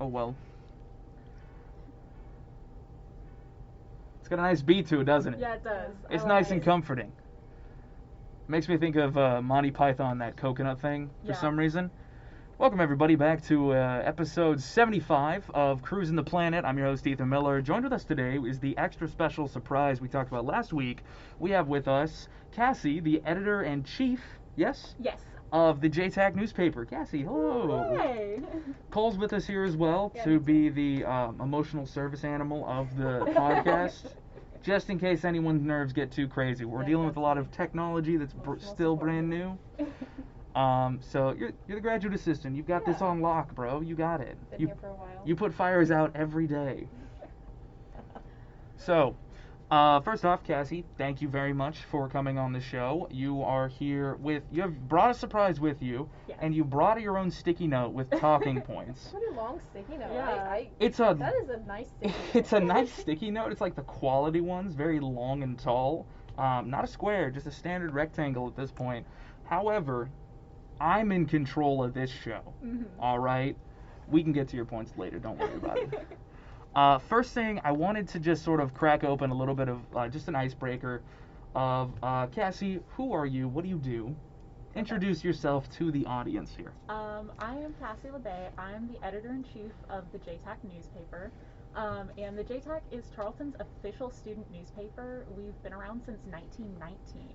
Oh, well. It's got a nice beat to it, doesn't it? Yeah, it does. It's nice and comforting. Makes me think of Monty Python, that coconut thing, for some reason. Welcome, everybody, back to episode 75 of Cruisin the Planet. I'm your host, Ethan Miller. Joined with us today is the extra special surprise we talked about last week. We have with us Cassie, the editor-in-chief, yes? Yes. Of the JTAC newspaper. Cassie, hello. Hey. Cole's with us here as well to be the emotional service animal of the podcast. Just in case anyone's nerves get too crazy. We're dealing with a lot of technology that's still brand new. So you're the graduate assistant. You've got this on lock, bro. You got it. Been here for a while. You put fires out every day. So, first off, Cassie, thank you very much for coming on the show. You are here you have brought a surprise with you, and you brought your own sticky note with talking points. Pretty long sticky note. Yeah. That is a nice sticky note. It's a nice sticky note. It's like the quality ones, very long and tall. Not a square, just a standard rectangle at this point. However, I'm in control of this show. All right? We can get to your points later. Don't worry about it. First thing, I wanted to just sort of crack open a little bit of just an icebreaker of, Cassie, who are you? What do you do? Introduce yourself to the audience here. I am Cassie LeBay. I'm the editor-in-chief of the JTAC newspaper. And the JTAC is Charleston's official student newspaper. We've been around since 1919.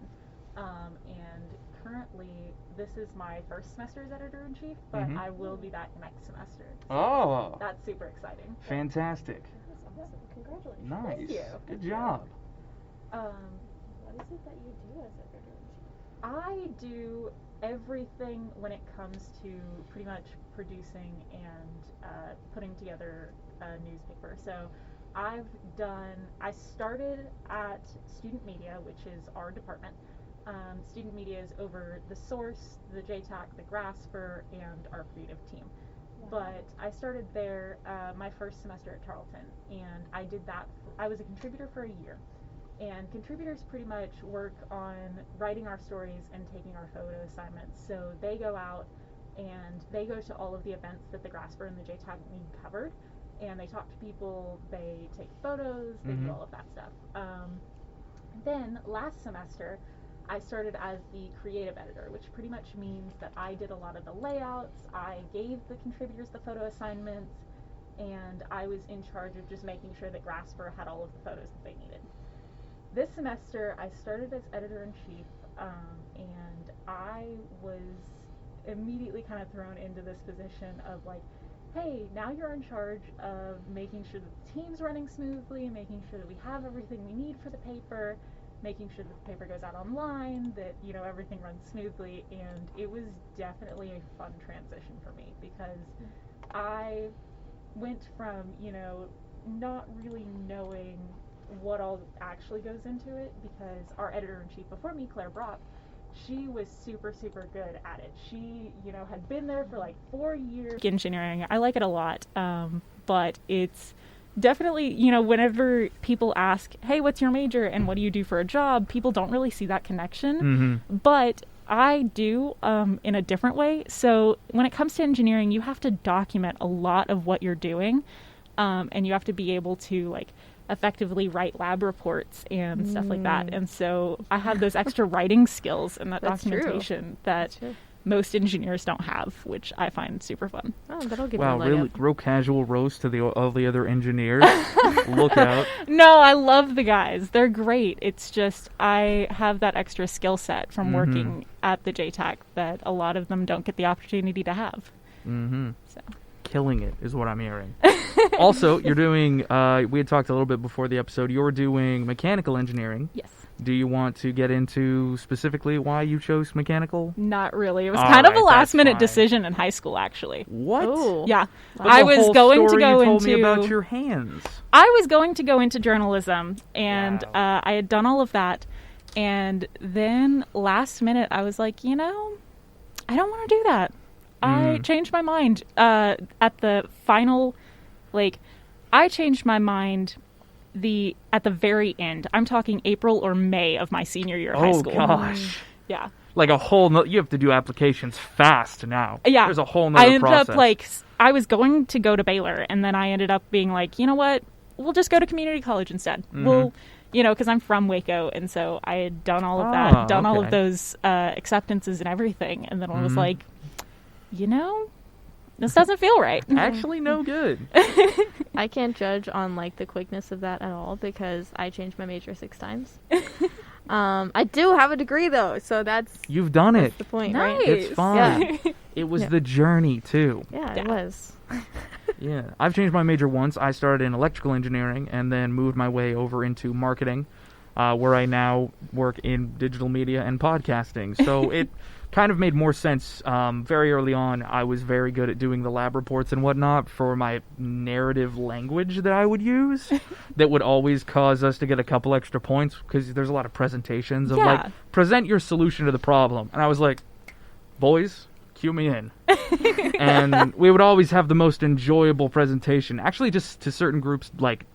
And currently, this is my first semester as editor-in-chief, but I will be back next semester. So that's super exciting. Fantastic. That's awesome. Congratulations. Nice. Thank you. Good job. What is it that you do as editor-in-chief? I do everything when it comes to pretty much producing and putting together a newspaper. So I started at Student Media, which is our department. Student Media is over the Source, the JTAC, the Grasper, and our creative team. But I started there my first semester at Charlton, and I did that. I was a contributor for a year. And contributors pretty much work on writing our stories and taking our photo assignments. So they go out and they go to all of the events that the Grasper and the JTAC need covered, and they talk to people, they take photos, they do all of that stuff. Then last semester, I started as the creative editor, which pretty much means that I did a lot of the layouts, I gave the contributors the photo assignments, and I was in charge of just making sure that Grasper had all of the photos that they needed. This semester, I started as editor-in-chief, and I was immediately kind of thrown into this position of like, hey, now you're in charge of making sure that the team's running smoothly, making sure that we have everything we need for the paper, making sure that the paper goes out online, that, you know, everything runs smoothly, and it was definitely a fun transition for me because I went from, you know, not really knowing what all actually goes into it, because our editor-in-chief before me, Claire Brock, she was super, super good at it. She, you know, had been there for like 4 years. Engineering, I like it a lot, but it's definitely, you know, whenever people ask, hey, what's your major and what do you do for a job, people don't really see that connection, but I do in a different way. So when it comes to engineering, you have to document a lot of what you're doing, and you have to be able to like effectively write lab reports and stuff like that. And so I have those extra writing skills and that documentation that most engineers don't have, which I find super fun. Oh, that'll give wow, you a leg really up. real casual roast to all the other engineers. Look out. No, I love the guys. They're great. It's just I have that extra skill set from working at the JTAC that a lot of them don't get the opportunity to have. So. Killing it is what I'm hearing. Also, you're doing, we had talked a little bit before the episode, you're doing mechanical engineering. Yes. Do you want to get into specifically why you chose mechanical? Not really. It was All kind of right, a last minute fine. decision in high school, actually. What? Oh. Yeah. But I the was whole going to story go you told into me about your hands. I was going to go into journalism, and Wow. I had done all of that, and then last minute I was like, you know, I don't want to do that. I changed my mind at the final, like, I changed my mind at the very end. I'm talking April or May of my senior year of high school. Oh, gosh. Yeah. Like a whole you have to do applications fast now. Yeah. There's a whole nother I ended process. up, like, I was going to go to Baylor, and then I ended up being like, you know what? We'll just go to community college instead. We'll, because I'm from Waco, and so I had done all of that, done all of those acceptances and everything, and then I was like, this doesn't feel right. Actually, no good. I can't judge on like the quickness of that at all because I changed my major 6 times. I do have a degree though, so you've done it. That's the point, Nice. right? It's fine. Yeah. It was the journey too. Yeah, it was. Yeah, I've changed my major once. I started in electrical engineering and then moved my way over into marketing, where I now work in digital media and podcasting. So it kind of made more sense. Very early on, I was very good at doing the lab reports and whatnot for my narrative language that I would use that would always cause us to get a couple extra points because there's a lot of presentations of like, present your solution to the problem. And I was like, boys, cue me in. And we would always have the most enjoyable presentation. Actually, just to certain groups, like,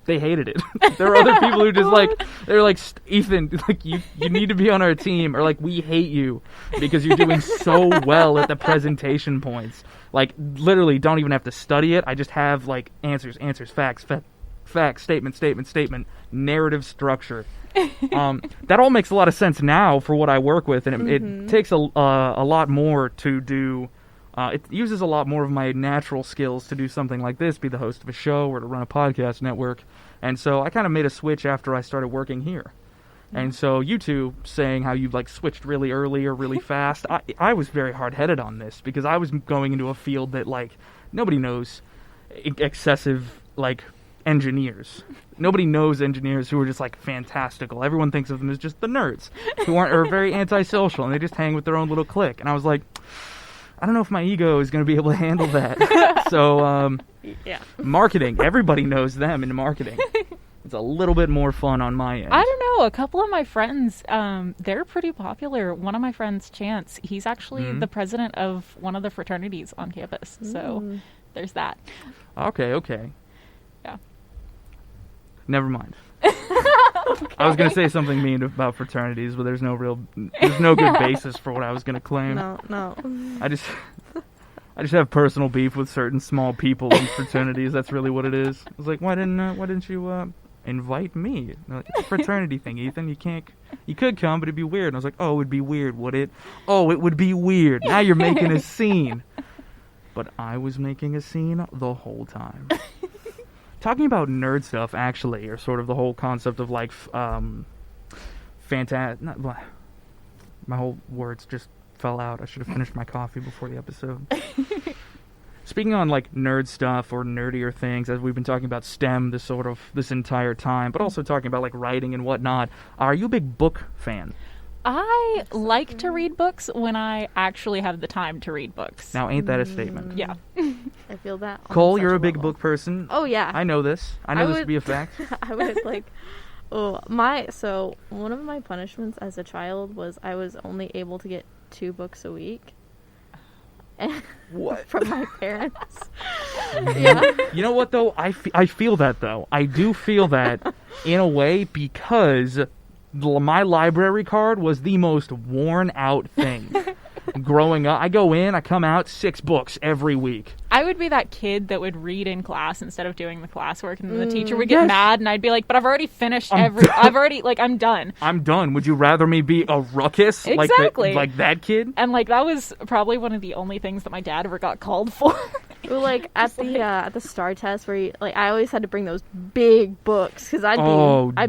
they hated it. There are other people who just like, they're like, Ethan, like you need to be on our team, or like, we hate you because you're doing so well at the presentation points. Like, literally don't even have to study it. I just have like answers, facts, statement, narrative structure. That all makes a lot of sense now for what I work with, and it takes a lot more to do. It uses a lot more of my natural skills to do something like this, be the host of a show or to run a podcast network. And so I kind of made a switch after I started working here. And so you two saying how you've like switched really early or really fast, I was very hard-headed on this because I was going into a field that like nobody knows excessive like engineers. Nobody knows engineers who are just like fantastical. Everyone thinks of them as just the nerds who are very antisocial and they just hang with their own little clique. And I was like, I don't know if my ego is going to be able to handle that. So, marketing. Everybody knows them in marketing. It's a little bit more fun on my end. I don't know. A couple of my friends, they're pretty popular. One of my friends, Chance, he's actually the president of one of the fraternities on campus. So, there's that. Okay. Yeah. Never mind. I was going to say something mean about fraternities, but there's no good basis for what I was going to claim. No. I just have personal beef with certain small people in fraternities. That's really what it is. I was like, why didn't you invite me? Like, it's a fraternity thing, Ethan. You could come, but it'd be weird. And I was like, oh, it would be weird, would it? Oh, it would be weird. Now you're making a scene. But I was making a scene the whole time. Talking about nerd stuff, actually, or sort of the whole concept of, like, my whole words just fell out. I should have finished my coffee before the episode. Speaking on, like, nerd stuff or nerdier things, as we've been talking about STEM this entire time, but also talking about, like, writing and whatnot, are you a big book fan? I like to read books when I actually have the time to read books. Now, ain't that a statement? Yeah. I feel that. Cole, you're a big book person. Oh, yeah. I know this. I know this to be a fact. I would like... So one of my punishments as a child was I was only able to get 2 books a week. What? From my parents. Yeah. You know what, though? I feel that, though. I do feel that in a way because my library card was the most worn out thing. Growing up, I go in, I come out, 6 books every week. I would be that kid that would read in class instead of doing the classwork, and then the teacher would get mad, and I'd be like, "But I've already finished I'm done." I'm done. Would you rather me be a ruckus exactly like that kid? And like that was probably one of the only things that my dad ever got called for. Well, like at the STAR test where I always had to bring those big books because I'd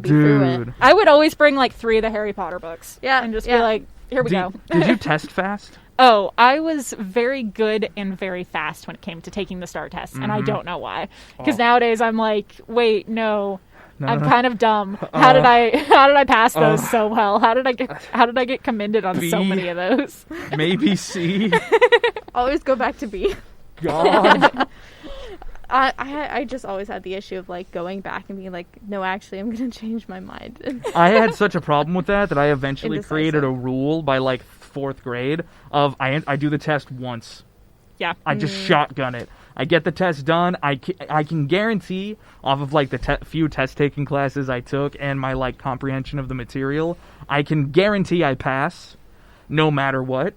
be through it. I would always bring like 3 of the Harry Potter books. Yeah, and just be like, here we go. Did you test fast? Oh, I was very good and very fast when it came to taking the STAR test, and I don't know why. Because nowadays I'm like, wait, no, I'm kind of dumb. How did I pass those so well? How did I get commended on so many of those? Maybe C. Always go back to B. God. I just always had the issue of like going back and being like, no, actually, I'm gonna change my mind. I had such a problem with that I eventually created a rule by like 4th grade of I do the test once. Yeah. I just shotgun it. I get the test done. I can guarantee off of like the few test taking classes I took and my like comprehension of the material, I can guarantee I pass. no matter what.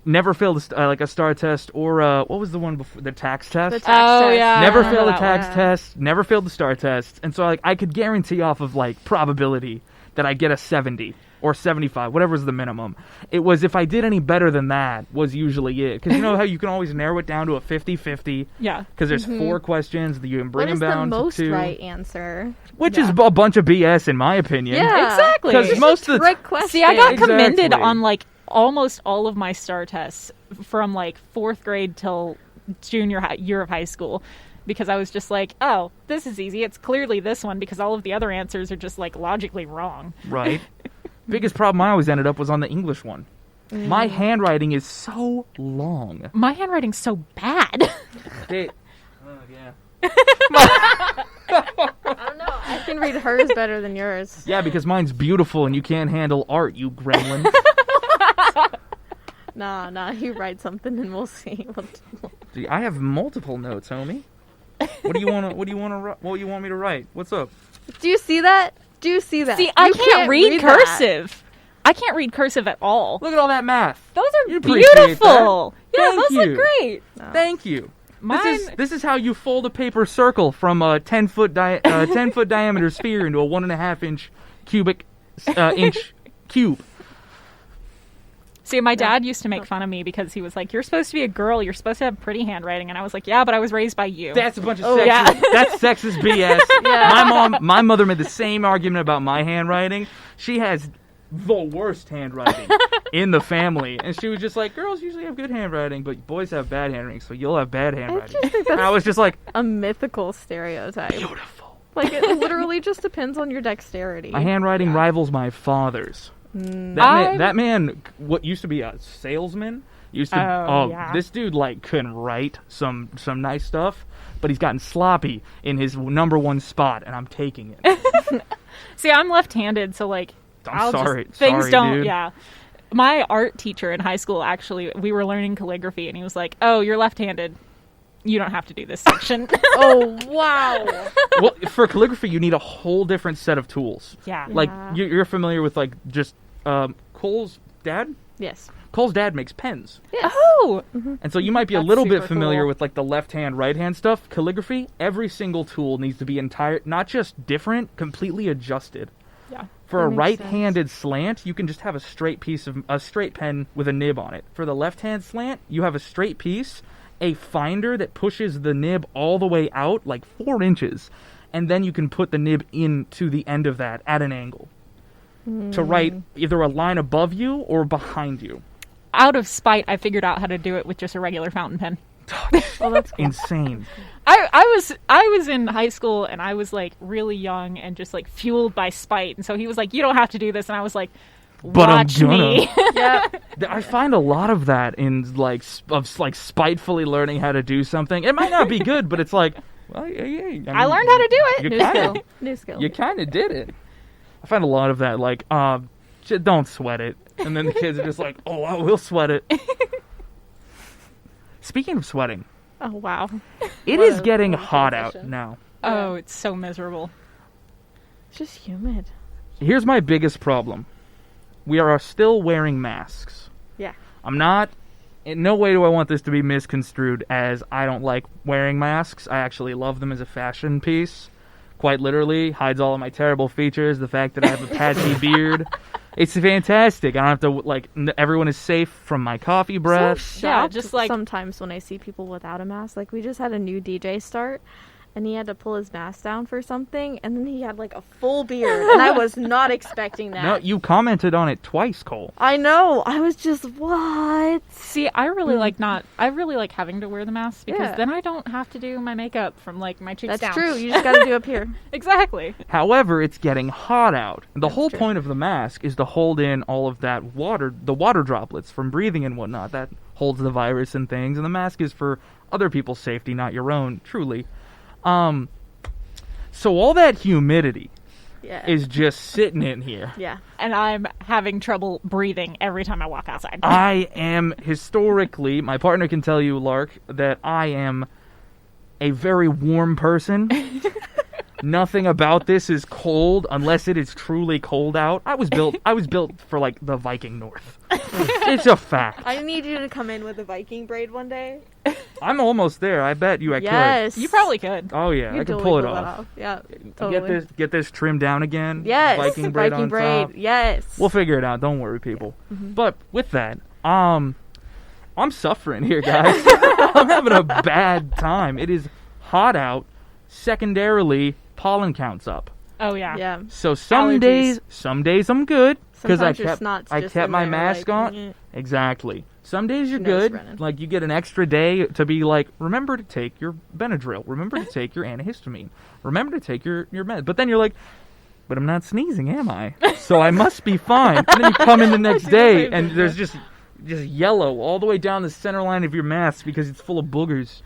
Never failed like a STAR test or what was the one before, the tax test? The tax test. Yeah. Never I remember failed a that tax one. test, never failed the STAR test, and so like I could guarantee off of like probability that I get a 70 or 75, whatever's the minimum. It was if I did any better than that was usually it, because you know how you can always narrow it down to a 50-50. Yeah. Because there's 4 questions that you can bring What is them the down most to 2, right answer? which is a bunch of BS in my opinion. Yeah. Exactly. Because most of the Trick question. See, I got commended Exactly. on like almost all of my STAR tests from like 4th grade till junior year of high school, because I was just like, oh, this is easy. It's clearly this one, because all of the other answers are just like logically wrong. Right. Biggest problem I always ended up was on the English one. My handwriting is so long. My handwriting's so bad. Yeah. I don't know. I can read hers better than yours. Yeah, because mine's beautiful and you can't handle art, you gremlin. Nah. You write something and we'll see. See, I have multiple notes, homie. What do you want me to write? What's up? Do you see that? See, I You can't read that. cursive. I can't read cursive at all. Look at all that math. Those are You appreciate beautiful. that. Yeah, Thank those you. look great. No. Thank you. Mine, This is how you fold a paper circle from a 10-foot diameter sphere into a 1.5 inch inch cube. See, my dad used to make fun of me because he was like, "You're supposed to be a girl. You're supposed to have pretty handwriting." And I was like, "Yeah, but I was raised by you." That's a bunch of sexist. yeah. That's sexist BS. Yeah. My mother made the same argument about my handwriting. She has the worst handwriting in the family, and she was just like, "Girls usually have good handwriting, but boys have bad handwriting, so you'll have bad handwriting." just think And I was just like, A mythical stereotype. "Beautiful." Like, it literally just depends on your dexterity. My handwriting rivals my father's. Mm. That man, what used to be a salesman, used to. Yeah. This dude like couldn't write some nice stuff, but he's gotten sloppy in his number one spot, and I'm taking it. See, I'm left-handed, so like, I'm sorry. Things Sorry, don't. dude. Yeah. My art teacher in high school, actually, we were learning calligraphy, and he was like, "Oh, you're left-handed. You don't have to do this section." Oh, wow. Well, for calligraphy, you need a whole different set of tools. Yeah. Like Yeah. you're familiar with like just Cole's dad. Yes. Cole's dad makes pens, Yes. Oh, and so you might be a That's little bit super familiar cool. with like the left hand, right hand stuff. Calligraphy, every single tool needs to be not just different, completely adjusted. yeah. For a That makes right-handed slant, you can just have a straight pen with a nib on it. For the left-hand slant, you have a straight piece, a finder that pushes the nib all the way out, like 4 inches, and then you can put the nib into the end of that at an angle to write either a line above you or behind you. Out of spite, I figured out how to do it with just a regular fountain pen. Oh, that's cool. Insane. I was in high school, and I was like really young and just like fueled by spite, and so he was like, "You don't have to do this," and I was like, But I'm "Watch me." Yeah. I find a lot of that in like spitefully learning how to do something. It might not be good, but it's like, well, yeah, I learned how to do it. You New kinda- skill. New skill. You kind of did it. I find a lot of that, like, don't sweat it. And then the kids are just like, oh, I will sweat it. Speaking of sweating, Oh, wow. it What is a- getting what a hot out transition. now. Oh, it's so miserable. It's just humid. Here's my biggest problem. We are still wearing masks. Yeah. I'm not... In no way do I want this to be misconstrued as I don't like wearing masks. I actually love them as a fashion piece. Quite literally, hides all of my terrible features. The fact that I have a patchy beard. It's fantastic. I don't have to, like, everyone is safe from my coffee breath. So Yeah, shocked just like- sometimes when I see people without a mask. Like, we just had a new DJ start, and he had to pull his mask down for something, and then he had like a full beard, and I was not expecting that. No, you commented on it twice, Cole. I know. I was just, what? See, I really like having to wear the mask because Yeah. then I don't have to do my makeup from like my cheeks That's down. true. You just gotta do up here. Exactly. However, it's getting hot out. The whole true. point of the mask is to hold in all of that water, the water droplets from breathing and whatnot. That holds the virus and things. And the mask is for other people's safety, not your own, truly. So all that humidity Yeah. is just sitting in here. Yeah. And I'm having trouble breathing every time I walk outside. I am historically, my partner can tell you, Lark, that I am a very warm person. Nothing about this is cold unless it is truly cold out. I was built for like the Viking North. It's a fact. I need you to come in with a Viking braid one day. I'm almost there. I bet you I Yes. You probably could. could. Oh yeah, You I could totally pull it that off. Yeah, totally. Get this trimmed down again. Yes. Viking braid on top. Yes. We'll figure it out. Don't worry, people. But with that, I'm suffering here, guys. I'm having a bad time. It is hot out. Secondarily, pollen count's up. Oh yeah. Yeah. So some Allergies. days I'm good because Sometimes your snot's I just kept in my there, mask like, on. eh. Exactly. Some days you're Nose good. running. Like you get an extra day to be like, remember to take your Benadryl. Remember to take your antihistamine. Remember to take your meds. But then you're like, but I'm not sneezing, am I? So I must be fine. And then you come in the next day and there's just yellow all the way down the center line of your mask because it's full of boogers.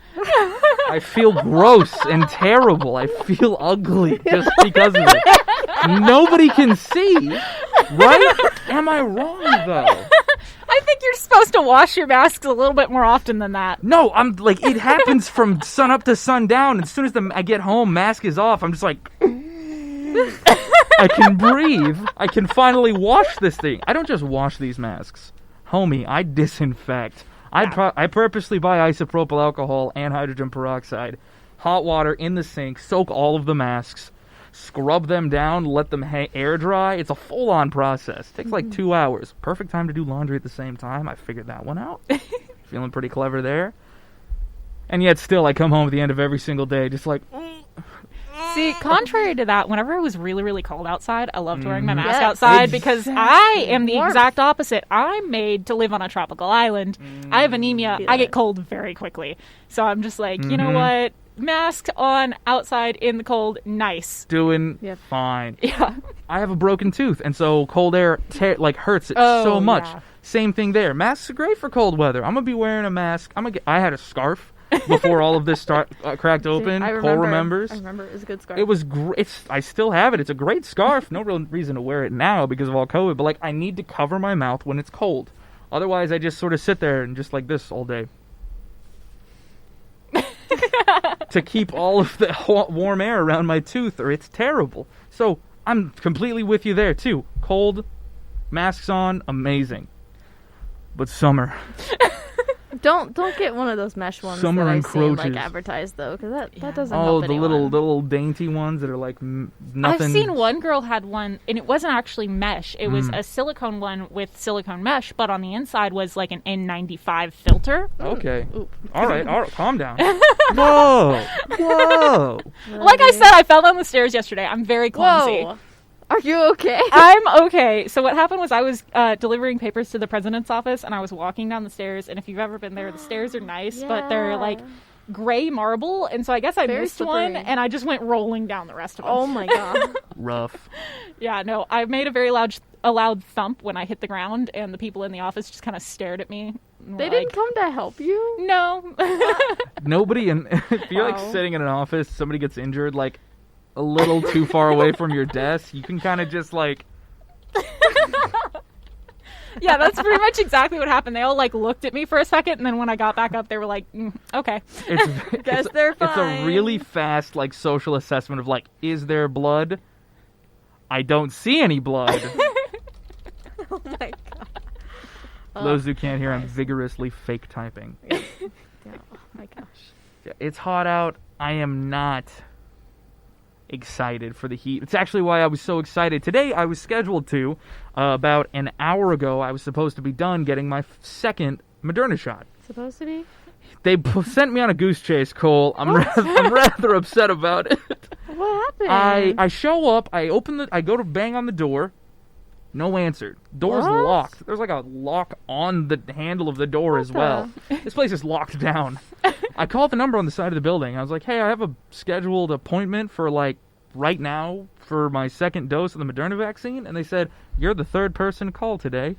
I feel gross and terrible. I feel ugly just because of it. Nobody can see, right? Am I wrong, though? I think you're supposed to wash your masks a little bit more often than that. No, I'm like, it happens from sun up to sundown. As soon as I get home, mask is off. I'm just like, I can breathe. I can finally wash this thing. I don't just wash these masks. Homie, I disinfect. I purposely buy isopropyl alcohol and hydrogen peroxide, hot water in the sink, soak all of the masks, scrub them down, let them air dry. It's a full-on process. Takes like 2 hours. Perfect time to do laundry at the same time. I figured that one out. Feeling pretty clever there. And yet still, I come home at the end of every single day just like... See, contrary to that, whenever it was really, really cold outside, I loved wearing my mask Yes, outside because I am the Warmth. exact opposite. I'm made to live on a tropical island. I have anemia. Yeah. I get cold very quickly. So I'm just like, you know what? Mask on outside in the cold, nice. Doing Yep. fine. Yeah. I have a broken tooth, and so cold air hurts it so much. Yeah. Same thing there. Masks are great for cold weather. I'm gonna be wearing a mask. I had a scarf before all of this cracked open. I Cole remember. remembers. I remember. It was a good scarf. It was great. I still have it. It's a great scarf. No real reason to wear it now because of all COVID. But like, I need to cover my mouth when it's cold. Otherwise, I just sort of sit there and just like this all day. To keep all of the warm air around my tooth, or it's terrible. So I'm completely with you there too. Cold, masks on, amazing. But summer. Don't get one of those mesh ones Summer that I've seen encroaches. like advertised though, because that doesn't Oh, help the anyone. little dainty ones that are like nothing. I've seen one girl had one, and it wasn't actually mesh. It was a silicone one with silicone mesh, but on the inside was like an N95 filter. Okay. Oop. All right. Calm down. Whoa. Like I said, I fell down the stairs yesterday. I'm very clumsy. Whoa. Are you okay? I'm okay. So what happened was I was delivering papers to the president's office, and I was walking down the stairs. And if you've ever been there, the stairs are nice, but they're like gray marble. And so I guess I Very missed slippery. one, and I just went rolling down the rest of them. Oh my god. Rough. Yeah, no, I made a very loud thump when I hit the ground, and the people in the office just kind of stared at me. And They were didn't like, come to help you? No. Nobody if you're like Wow. sitting in an office, somebody gets injured like a little too far away from your desk, you can kind of just like Yeah, that's pretty much exactly what happened. They all like looked at me for a second, and then when I got back up, they were like, okay. Guess they're It's a fine. really fast like social assessment of like, is there blood? I don't see any blood. Oh my god. For those who can't hear, I'm vigorously fake typing. Yeah, oh my gosh. It's hot out. I am not excited for the heat. It's actually why I was so excited. Today I was scheduled to, about an hour ago, I was supposed to be done getting my second Moderna shot. Supposed to be? They sent me on a goose chase, Cole. I'm rather upset about it. What happened? I show up, I go to bang on the door. No answer. Door's What? locked. There's like a lock on the handle of the door as well. This place is locked down. I called the number on the side of the building. I was like, hey, I have a scheduled appointment for like right now for my second dose of the Moderna vaccine. And they said, you're the third person to call today.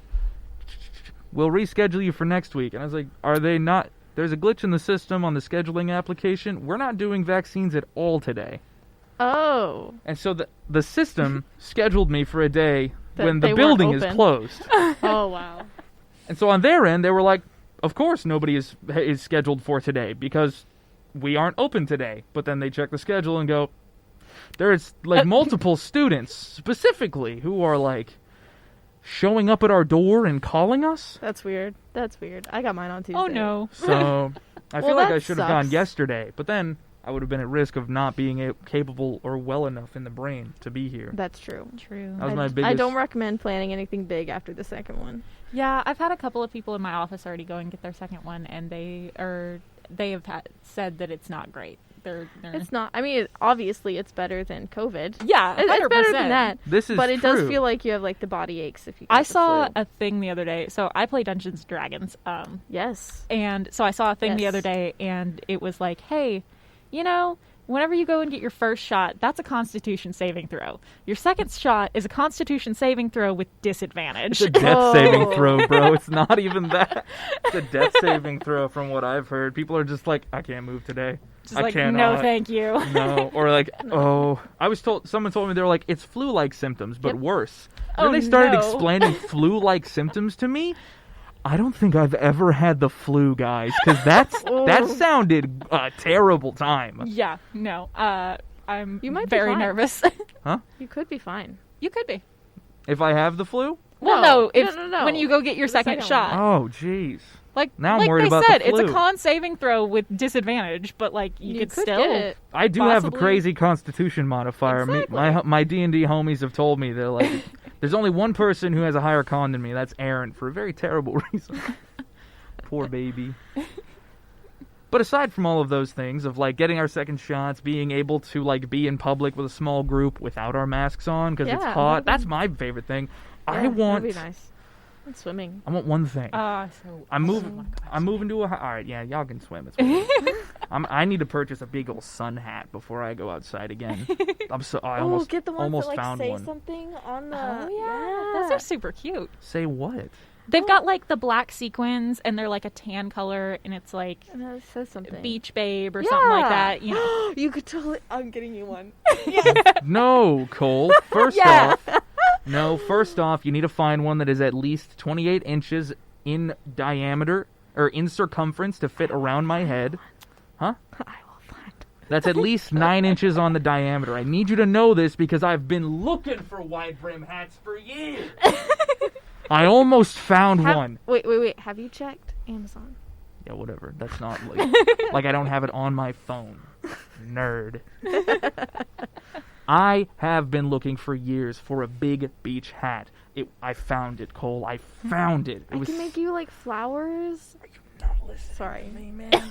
We'll reschedule you for next week. And I was like, are they not? There's a glitch in the system on the scheduling application. We're not doing vaccines at all today. Oh. And so the system scheduled me for a day That when they the weren't building is open. closed. Oh wow. And so on their end, they were like, of course nobody is scheduled for today because we aren't open today. But then they check the schedule and go, There's like multiple students specifically who are like showing up at our door and calling us. That's weird. I got mine on Tuesday. Oh no. So I feel Well, like that I should have gone sucks. yesterday, but then I would have been at risk of not being capable or well enough in the brain to be here. That's true. True. That was my I biggest. don't recommend planning anything big after the second one. Yeah, I've had a couple of people in my office already go and get their second one, and they have said that it's not great. They're It's not. I mean, obviously, it's better than COVID. yeah, It's 100%. better than that. This is But it true. does feel like you have like the body aches if you. I got the saw flu. a thing the other day. So I play Dungeons and Dragons. Yes. And so I saw a thing the Yes. other day, and it was like, hey, whenever you go and get your first shot, that's a Constitution saving throw. Your second shot is a Constitution saving throw with disadvantage. It's a death Oh. saving throw, bro. It's not even that. It's a death saving throw from what I've heard. People are just like, I can't move today. Just I like, cannot. no, thank you. No. Or like, someone told me they were like, it's flu-like symptoms, but Yep. worse. Oh, When they started no. explaining flu-like symptoms to me, I don't think I've ever had the flu, guys, because that Oh. sounded a terrible time. Yeah, no. I'm You might be very fine. nervous. You could be fine. You could be. If I have the flu? Well, No. no, if No. when you go get your The second second shot. Oh, jeez. Like, Now I'm like worried they about the said, it's flu. a con saving throw with disadvantage, but like you could still. get it. I do have a Possibly. crazy constitution modifier. Exactly. My D&D homies have told me, they're like, there's only one person who has a higher con than me. That's Aaron, for a very terrible reason. Poor baby. But aside from all of those things, of like getting our second shots, being able to like be in public with a small group without our masks on because it's Yeah, hot, that'd that's be- my favorite thing. Yeah, I want That'd be nice. And swimming. I want one thing. So I'm oh moving. my gosh. I'm moving to a. All right, yeah, y'all can swim. It's fine. I need to purchase a big old sun hat before I go outside again. I almost get the ones almost that like found say one. something on the. Oh yeah, those are super cute. Say what? They've got like the black sequins, and they're like a tan color, and it's like And it says something. Beach Babe or something like Yeah. that. You know. You could totally. I'm getting you one. No, Cole. First Yeah. off, no. First off, you need to find one that is at least 28 inches in diameter or in circumference to fit around my head. Huh? I will find. That's at least 9 inches on the diameter. I need you to know this because I've been looking for wide brim hats for years. I almost found one. Wait. Have you checked Amazon? Yeah, whatever. That's not like I don't have it on my phone. Nerd. I have been looking for years for a big beach hat. I found it, Cole. I found it. I can make you like flowers. Are you not listening Sorry. to me, man?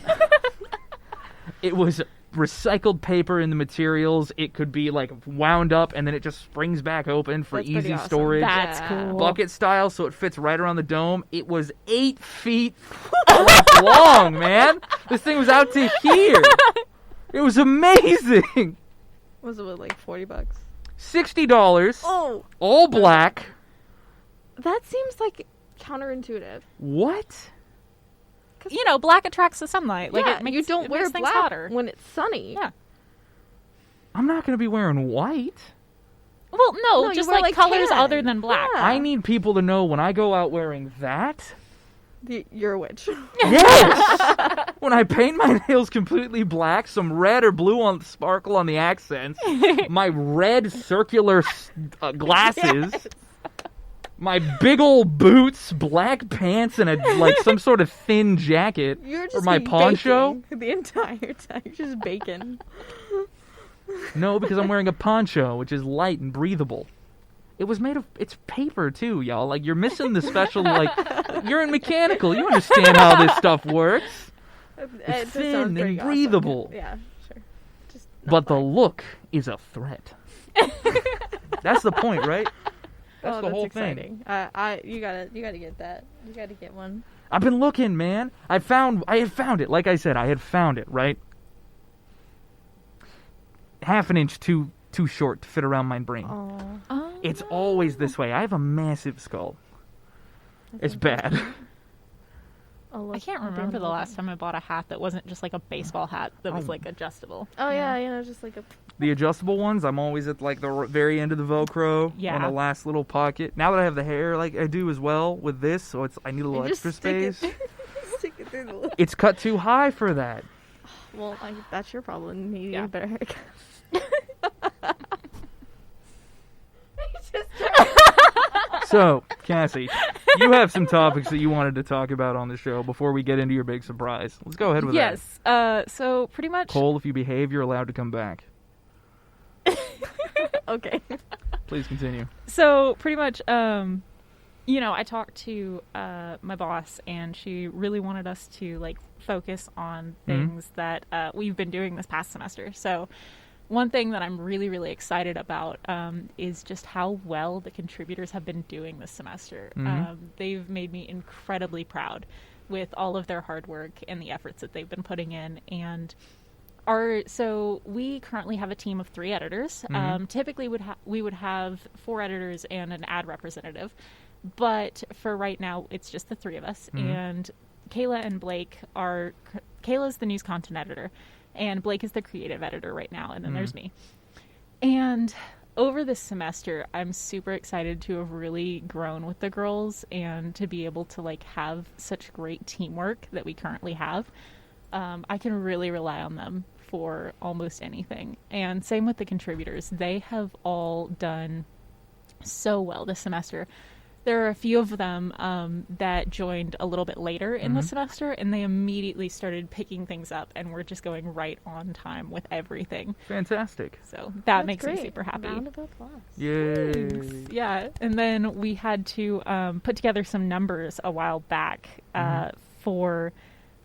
It was recycled paper in the materials. It could be like wound up and then it just springs back open for That's pretty easy awesome. storage. That's Yeah. cool. Bucket style, so it fits right around the dome. It was 8 feet long, man. This thing was out to here. It was amazing. Was it with like $40? $60, Oh, all black. that seems like counterintuitive. What? You know, black attracts the sunlight. Like yeah, it makes, you don't it wear makes things black hotter. when it's sunny. Yeah. I'm not going to be wearing white. Well, no, No, you just wear, like like, colors tan. other than black. Yeah. I need people to know when I go out wearing that. You're a witch. Yes! When I paint my nails completely black, some red or blue on sparkle on the accents, my red circular glasses, my big old boots, black pants, and some sort of thin jacket, You're or just my poncho. baking the entire time. You're just baking. No, because I'm wearing a poncho, which is light and breathable. It was made of, it's paper too, y'all. Like, you're missing the special, like, you're in mechanical. You understand how this stuff works. It It's just sounds thin pretty and awesome. breathable. Yeah, sure. Just not But the black. look is a threat. That's the point, right? That's Oh, the whole exciting. thing. You gotta get that. You gotta get one. I've been looking, man. I had found it. Like I said, I had found it, right? Half an inch too short to fit around my brain. Oh, It's always this way. I have a massive skull. It's bad. I can't remember the last time I bought a hat that wasn't just like a baseball hat that was Oh. like adjustable. Oh yeah, you know, just like a. The adjustable ones, I'm always at like the very end of the Velcro Yeah. on the last little pocket. Now that I have the hair like I do as well with this, so I need a little You just extra stick it- space. Stick it through the lip. It's cut too high for that. Well, that's your problem. You need Yeah. a better haircut. So, Cassie, you have some topics that you wanted to talk about on the show before we get into your big surprise. Let's go ahead with that. Yes. So pretty much. Cole, if you behave, you're allowed to come back. Okay. Please continue. So pretty much, I talked to my boss, and she really wanted us to like focus on things that we've been doing this past semester. So one thing that I'm really, really excited about is just how well the contributors have been doing this semester. They've made me incredibly proud with all of their hard work and the efforts that they've been putting in. And so we currently have a team of 3 editors. Typically we would have 4 editors and an ad representative. But for right now, it's just the 3 of us. And Kayla and Blake Kayla's the news content editor, and Blake is the creative editor right now, and then there's me. And over this semester, I'm super excited to have really grown with the girls and to be able to like have such great teamwork that we currently have. I can really rely on them for almost anything. And same with the contributors. They have all done so well this semester. There are a few of them that joined a little bit later in the semester, and they immediately started picking things up, and we're just going right on time with everything. Fantastic. So that makes me super happy. Round of applause. Yay. Thanks. Yeah, and then we had to put together some numbers a while back for,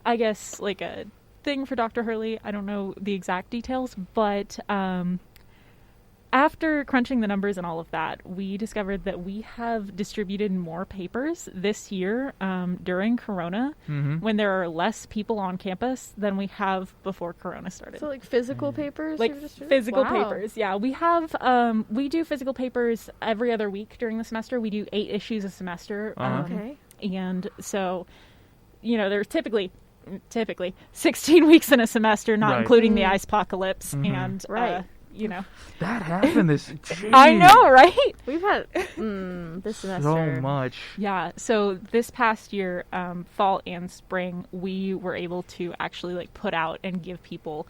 I guess, like a thing for Dr. Hurley. I don't know the exact details, but after crunching the numbers and all of that, we discovered that we have distributed more papers this year during Corona when there are less people on campus than we have before Corona started. So like physical papers? Like you've distributed? physical Wow. papers. Yeah, we have, we do physical papers every other week during the semester. We do 8 issues a semester. Okay. And so, there's typically 16 weeks in a semester, not Right. including the ice apocalypse. And, Right. That happened this... I know, right? We've had this semester. So much. Yeah, so this past year, fall and spring, we were able to actually like put out and give people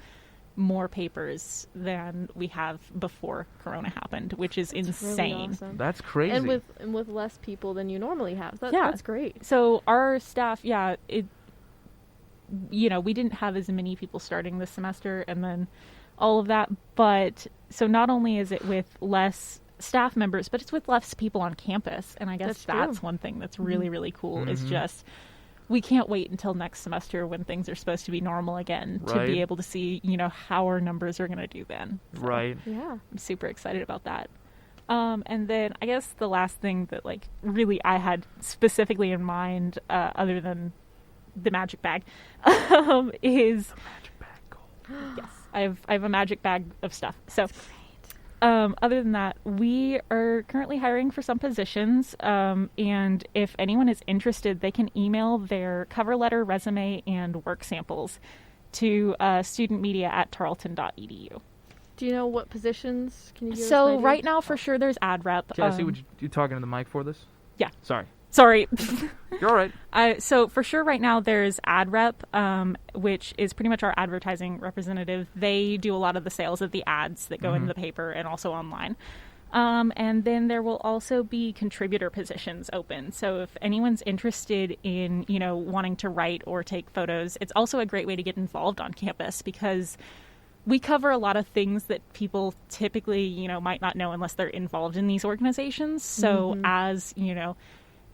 more papers than we have before Corona happened, which is That's really insane. awesome. That's crazy. And with less people than you normally have. Yeah. That's great. So our staff, we didn't have as many people starting this semester, and then all of that. But so not only is it with less staff members, but it's with less people on campus. And I guess that's one thing that's really, really cool is just we can't wait until next semester when things are supposed to be normal again to be able to see, how our numbers are going to do then. So Right. Yeah. I'm super excited about that. And then I guess the last thing that like really I had specifically in mind, other than the magic bag, is Magic bag goal. yes, I have a magic bag of stuff. So, other than that, we are currently hiring for some positions. And if anyone is interested, they can email their cover letter, resume, and work samples to studentmedia@tarleton.edu. Do you know what positions? Can you give us an So idea? right now, for sure, there's ad rep. Cassie, would you talking to the mic for this? Yeah. Sorry. Sorry. You're all right. So for sure right now there's ad rep, which is pretty much our advertising representative. They do a lot of the sales of the ads that go into the paper and also online. And then there will also be contributor positions open. So if anyone's interested in, wanting to write or take photos, it's also a great way to get involved on campus because we cover a lot of things that people typically, might not know unless they're involved in these organizations. So as,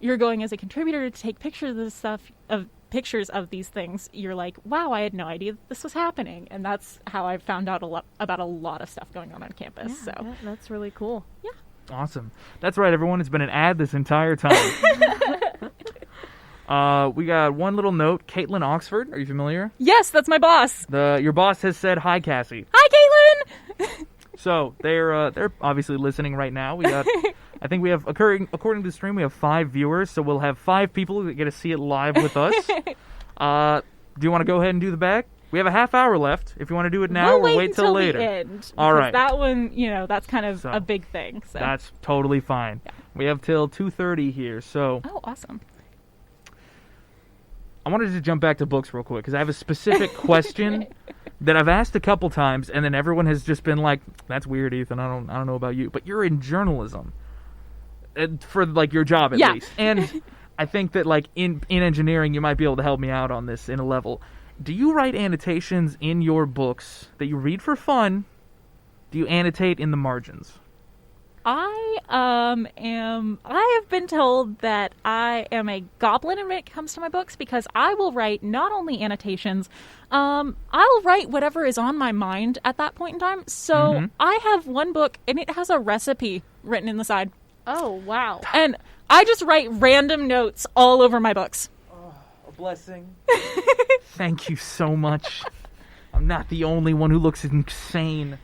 you're going as a contributor to take pictures of this stuff, pictures of these things, you're like, wow, I had no idea that this was happening. And that's how I found out about a lot of stuff going on campus. Yeah, So that's really cool. yeah. Awesome. That's right, everyone. It's been an ad this entire time. We got one little note. Caitlin Oxford, are you familiar? Yes, that's my boss. Your boss has said hi, Cassie. Hi, Caitlin. So they're obviously listening right now. We got, I think we have according to the stream, we have 5 viewers. So we'll have 5 people that get to see it live with us. Do you want to go ahead and do the bag? We have a half hour left. If you want to do it now, we'll or wait till later. The end, All right. That one, that's kind of So, a big thing. So. That's totally fine. Yeah. We have till 2:30 here. So Oh, awesome. I wanted to jump back to books real quick because I have a specific question that I've asked a couple times, and then everyone has just been like, "That's weird, Ethan. I don't know about you, but you're in journalism. for like your job at Yeah. least. And I think that like in engineering, you might be able to help me out on this in a level. Do you write annotations in your books that you read for fun? Do you annotate in the margins? I have been told that I am a goblin when it comes to my books because I will write not only annotations, I'll write whatever is on my mind at that point in time. So I have one book and it has a recipe written in the side. Oh, wow. And I just write random notes all over my books. Oh, a blessing. Thank you so much. I'm not the only one who looks insane.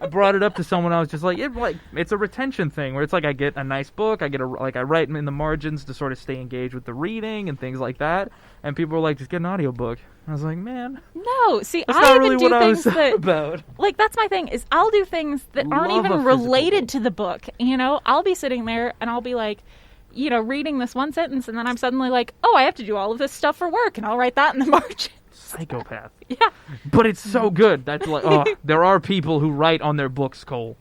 I brought it up to someone. I was just like, it's a retention thing where it's like I get a nice book, I write in the margins to sort of stay engaged with the reading and things like that. And people were like, just get an audiobook. I was like, man, no. See, that's I not even really do what I things was that about. like that's my thing is I'll do things that aren't Love a even physical related book. to the book. You know, I'll be sitting there and I'll be like, you know, reading this one sentence, and then I'm suddenly like, oh, I have to do all of this stuff for work, and I'll write that in the margin. Psychopath. Yeah. But it's so good. That's like, oh, there are people who write on their books, Cole.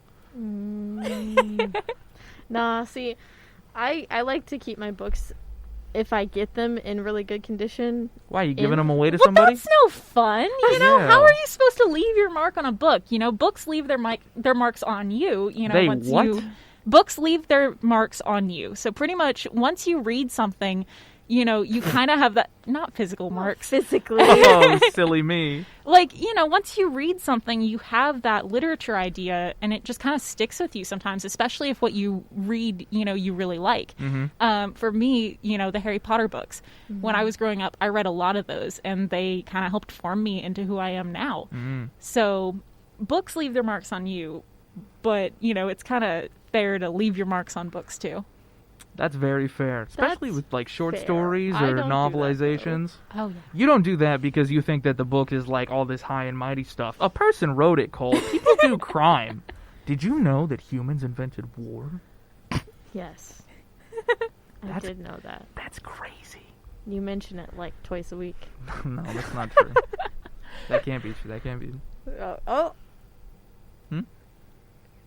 Nah, see, I like to keep my books, if I get them in really good condition. Why, you giving them away to Well, somebody? that's no fun. You know, Yeah. how are you supposed to leave your mark on a book? You know, books leave their marks on you. You know, They once what? books leave their marks on you. So pretty much, once you read something, you know, you kind of have that, not physical marks. Physically. Oh, silly me. Like, you know, once you read something, you have that literature idea, and it just kind of sticks with you sometimes, especially if what you read, you know, you really like. For me, you know, the Harry Potter books. When I was growing up, I read a lot of those, and they kind of helped form me into who I am now. So books leave their marks on you, but, you know, it's kind of fair to leave your marks on books, too. That's very fair, especially That's with like short fair. stories I or don't do that, though. novelizations. Oh, yeah. You don't do that because you think that the book is like all this high and mighty stuff. A person wrote it, Cole. People do crime. Did you know that humans invented war? Yes. I That's- did know that. That's crazy. You mention it like twice a week. No, that's not true. That can't be true. That can't be. Oh. Hmm?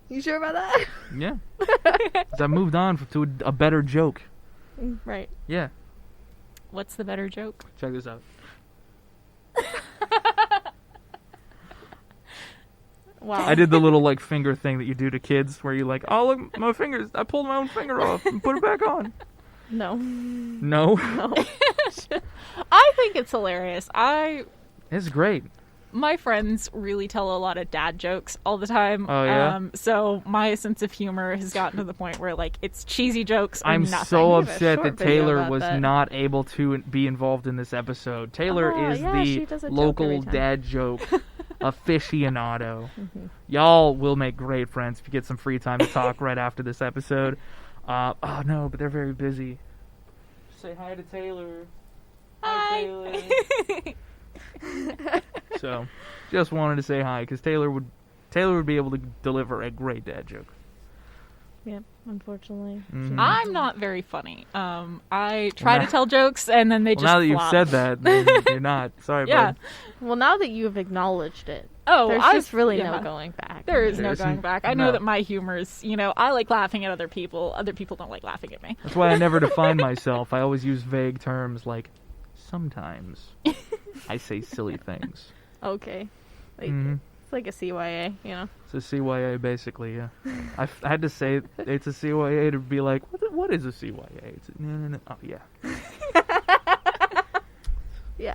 You sure about that? Yeah. 'Cause I moved on to a better joke. Right. Yeah. What's the better joke? Check this out. Wow. I did the little like finger thing that you do to kids where you like, oh look, my fingers, I pulled my own finger off and put it back on. No. No. No. I think it's hilarious. It's great. My friends really tell a lot of dad jokes all the time. Oh, yeah? So my sense of humor has gotten to the point where, like, it's cheesy jokes or I'm nothing. so We have a upset short that video Taylor about was that. not able to be involved in this episode. Taylor Oh, is yeah, she the does a joke local every time. dad joke aficionado. Y'all will make great friends if you get some free time to talk right after this episode. Oh no, but they're very busy. Say hi to Taylor. Hi. Taylor. So, just wanted to say hi because Taylor would be able to deliver a great dad joke. Yep, unfortunately. Mhm. I'm not very funny. I try to tell jokes and then they Well, just now that you've flop. said that, then you're not. Sorry, Yeah. bud. Well, now that you've acknowledged it, Oh, there's I just really yeah. no going back. There is no There's going back. I no. know that my humor's, you know, I like laughing at other people. Other people don't like laughing at me. That's why I never define myself. I always use vague terms like sometimes I say silly things. Okay. Like, Mhm. It's like a CYA, you know? It's a CYA, basically, yeah. I had to say it's a CYA to be like, what is a CYA? It's no. Oh, yeah. Yeah.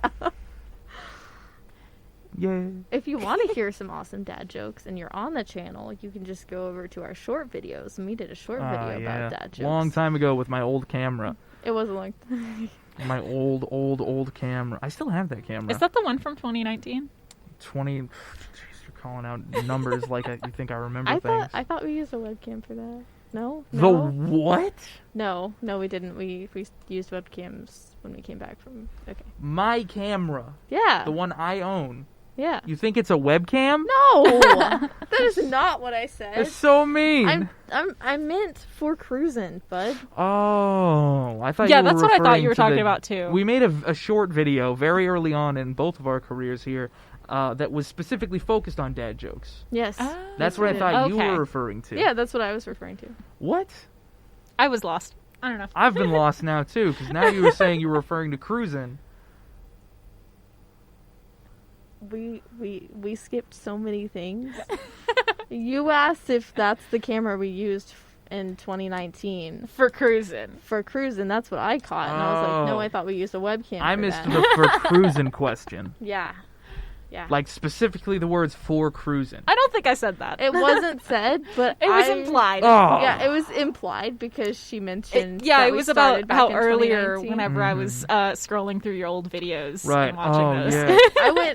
Yeah. If you want to hear some awesome dad jokes and you're on the channel, you can just go over to our short videos. And we did a short video about dad jokes. Long time ago with my old camera. It was a long My old camera. I still have that camera. Is that the one from 2019? 20... Jeez, you're calling out numbers like you think I remember things. I thought we used a webcam for that. No? The No? what? No, we didn't. We used webcams when we came back from... Okay. My camera. Yeah. The one I own. Yeah. You think it's a webcam? No! That is not what I said. It's so mean. I meant for cruising, bud. Oh, I thought Yeah, you were that's what I thought you were referring to talking the- about, too. We made a short video very early on in both of our careers here that was specifically focused on dad jokes. Yes. That's what I we did. thought you Okay. were referring to. Yeah, that's what I was referring to. What? I was lost. I don't know. I've been lost now, too, because now you were saying you were referring to Cruisin. We skipped so many things. You asked if that's the camera we used in 2019 For Cruisin. for Cruisin. That's what I caught, and I was like, no, I thought we used a webcam. I for missed that. the for Cruisin question. Yeah. Like, specifically the words for Cruisin. I don't think I said that. It wasn't said, but It was implied. Oh. Yeah, it was implied because she mentioned. Yeah, that it we was about started back how in earlier, 2019. whenever I was scrolling through your old videos Right. and watching Oh, those. yeah.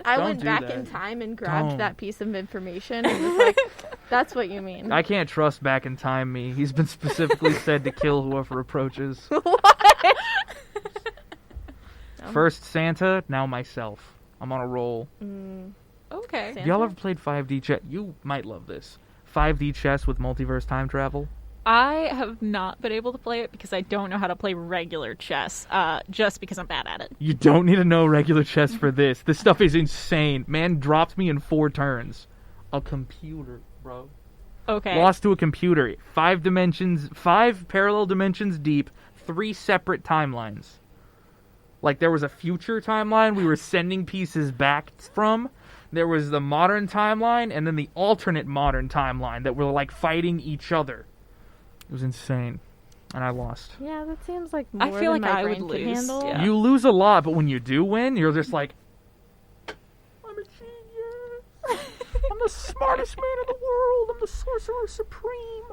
I Don't went do back that. in time and grabbed Don't. that piece of information and was like, "That's what you mean." I can't trust back in time me. He's been specifically said to kill whoever approaches. What? First Santa, now myself. I'm on a roll. Okay. Santa? Y'all ever played 5D chess? You might love this. 5D chess with multiverse time travel? I have not been able to play it because I don't know how to play regular chess, just because I'm bad at it. You don't need to know regular chess for this. This stuff is insane. Man dropped me in 4 turns. A computer, bro. Okay. Lost to a computer. 5 dimensions, 5 parallel dimensions deep, 3 separate timelines. Like, there was a future timeline we were sending pieces back from. There was the modern timeline, and then the alternate modern timeline that were, like, fighting each other. It was insane. And I lost. Yeah, that seems like I more feel than like my I brain would could lose, handle. yeah. You lose a lot, but when you do win, you're just like, I'm a genius. I'm the smartest man in the world. I'm the sorcerer supreme.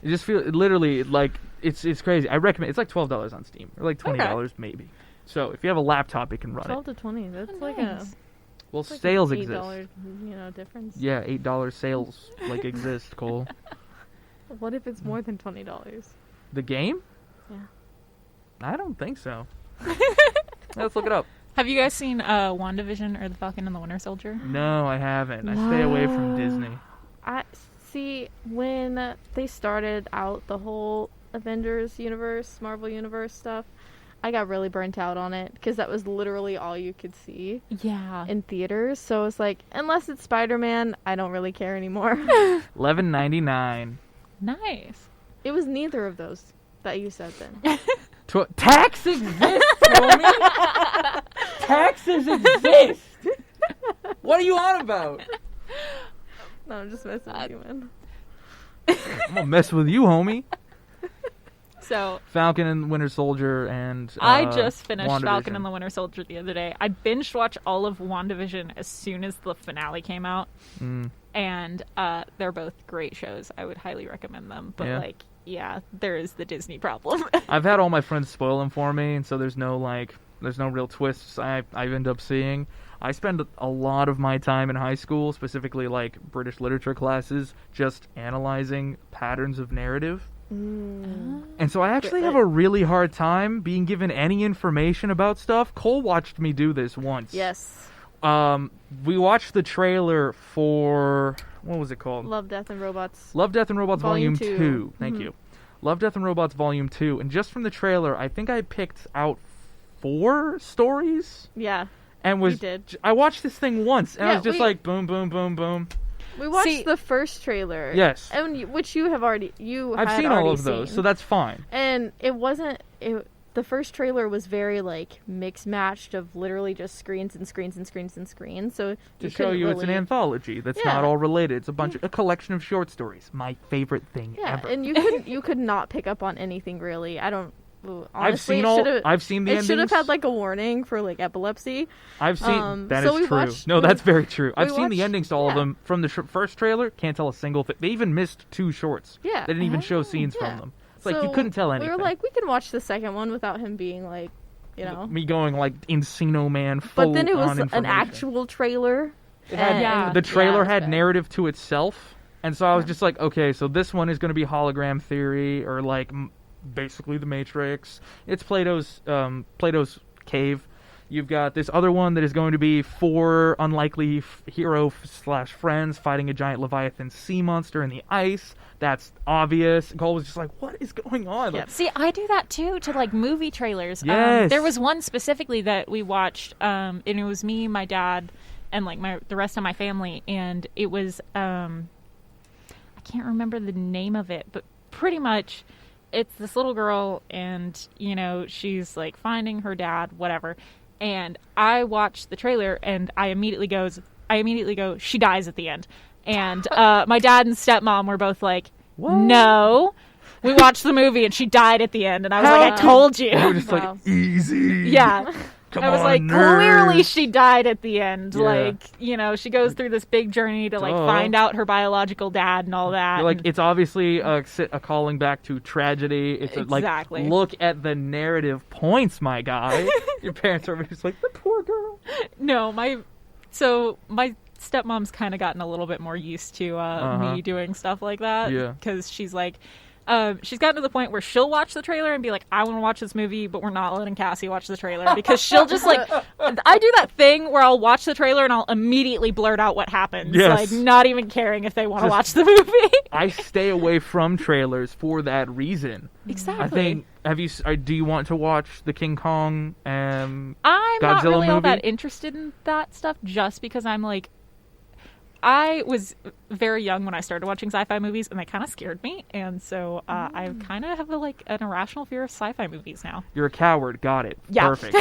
You just feel literally like it's crazy. I recommend. It's like $12 on Steam, or like $20 maybe. So if you have a laptop, it can run 12 it. to 20. That's like nice. Well, like sales an exist. $8, difference. Yeah, $8 sales like exist. Cole, What if it's more than $20? the game? Yeah. I don't think so. Let's look it up. Have you guys seen WandaVision or The Falcon and the Winter Soldier? No, I haven't. I stay away from Disney. I see when they started out the whole Avengers universe, Marvel universe stuff. I got really burnt out on it because that was literally all you could see Yeah. in theaters. So it's like, unless it's Spider-Man, I don't really care anymore. $11.99. Nice. It was neither of those that you said then. Tax exists, homie. Taxes exist. What are you on about? No, I'm just messing with you, man. I'm gonna mess with you, homie. So Falcon and Winter Soldier and I just finished WandaVision. Falcon and the Winter Soldier the other day. I binge watched all of WandaVision as soon as the finale came out. And they're both great shows. I would highly recommend them. But Yeah. there is the Disney problem. I've had all my friends spoil them for me, and so there's no real twists I end up seeing. I spend a lot of my time in high school, specifically like British literature classes, just analyzing patterns of narrative. And so I actually have a really hard time being given any information about stuff. Cole watched me do this once. Yes. We watched the trailer for, what was it called? Love, Death, and Robots. Love, Death, and Robots Volume Volume 2. two. Thank you. Love, Death, and Robots Volume 2. And just from the trailer, I think I picked out 4 stories. Yeah. And was did. I watched this thing once, and I Yeah, was just we- like, boom, boom, boom, boom. We watched See- the first trailer. Yes. And which you have already I've seen all of those, so that's fine. And it wasn't the first trailer was very like mix matched of literally just screens and screens and screens and screens. So To show you it's an anthology that's Yeah. not all related. It's a collection of short stories. My favorite thing Yeah, ever. and you could not pick up on anything really. I don't. Honestly, I've seen the It endings. should have had like a warning for like epilepsy. I've seen that so is we true. watched- No, we- that's very true. I've we seen the watched- endings to all of yeah. them from the first trailer. Can't tell a single thing. They even missed 2 shorts. Yeah. They didn't even show scenes Yeah. from them. It's like you So couldn't tell anything. We were like, we can watch the second one without him being like, me going like Encino Man full But then it was on an information. actual trailer. Yeah. The trailer it was had bad. narrative to itself, and so I was just like, okay, so this one is going to be hologram theory or like basically the Matrix. It's Plato's cave. You've got this other one that is going to be 4 unlikely hero/friends fighting a giant Leviathan sea monster in the ice. That's obvious. Cole was just like, what is going on? Yep. Like, See, I do that too to like movie trailers. Yes. There was one specifically that we watched, and it was me, my dad, and like the rest of my family, and it was I can't remember the name of it, but pretty much it's this little girl, and, you know, she's, like, finding her dad, whatever. And I watched the trailer, and I immediately go, she dies at the end. And my dad and stepmom were both like, what? No. We watched the movie, and she died at the end. And I was like, I told you. They were just like, easy. Yeah. Come I was on, like, nerds. Clearly she died at the end. Yeah. Like, you know, she goes through this big journey to, like, find out her biological dad and all that. You're like, it's obviously a calling back to tragedy. It's exactly. Like, look at the narrative points, my guy. Your parents are just like, the poor girl. No, my stepmom's kind of gotten a little bit more used to me doing stuff like that. Yeah. Because she's like, she's gotten to the point where she'll watch the trailer and be like, I want to watch this movie, but we're not letting Cassie watch the trailer. Because she'll just, like, I do that thing where I'll watch the trailer and I'll immediately blurt out what happens. Yes. Like, not even caring if they want to watch the movie. I stay away from trailers for that reason. Exactly. I think, do you want to watch the King Kong I'm Godzilla not really all movie? that interested in that stuff, just because I'm like, I was very young when I started watching sci-fi movies, and they kind of scared me, and so I kind of have an irrational fear of sci-fi movies now. You're a coward. Got it. Yeah. Perfect.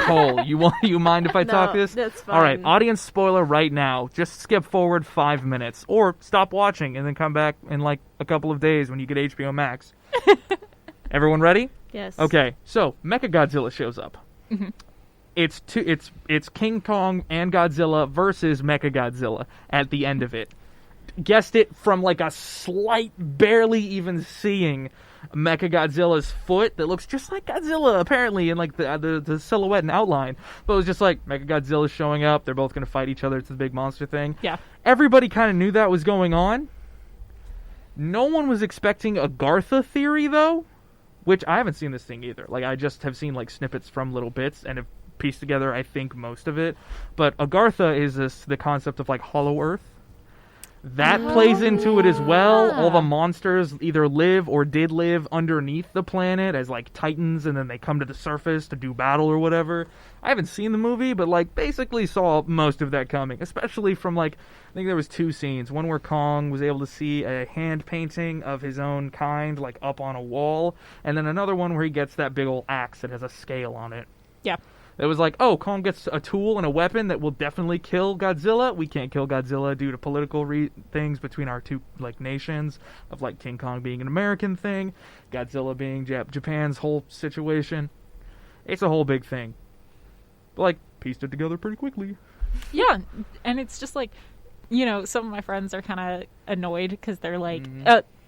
Cole, you mind if I talk this? That's fine. All right, audience spoiler right now. Just skip forward 5 minutes, or stop watching and then come back in like a couple of days when you get HBO Max. Everyone ready? Yes. Okay, so Mechagodzilla shows up. Mm-hmm. It's King Kong and Godzilla versus Mechagodzilla at the end of it. Guessed it from like a slight, barely even seeing Mechagodzilla's foot that looks just like Godzilla apparently in like the silhouette and outline. But it was just like Mechagodzilla's showing up. They're both going to fight each other. It's the big monster thing. Yeah. Everybody kind of knew that was going on. No one was expecting a Gartha theory though, which I haven't seen this thing either. Like I just have seen like snippets from little bits and have pieced together, I think, most of it. But Agartha is the concept of like Hollow Earth. That plays into it as well. All the monsters either live or did live underneath the planet as like titans, and then they come to the surface to do battle or whatever. I haven't seen the movie, but like basically saw most of that coming, especially from like, I think there was 2 scenes. One where Kong was able to see a hand painting of his own kind like up on a wall, and then another one where he gets that big old axe that has a scale on it. Yeah. It was like, oh, Kong gets a tool and a weapon that will definitely kill Godzilla. We can't kill Godzilla due to political things between our two like nations, of like King Kong being an American thing, Godzilla being Japan's whole situation. It's a whole big thing. But like, pieced it together pretty quickly. Yeah, and it's just like, you know, some of my friends are kind of annoyed because they're like,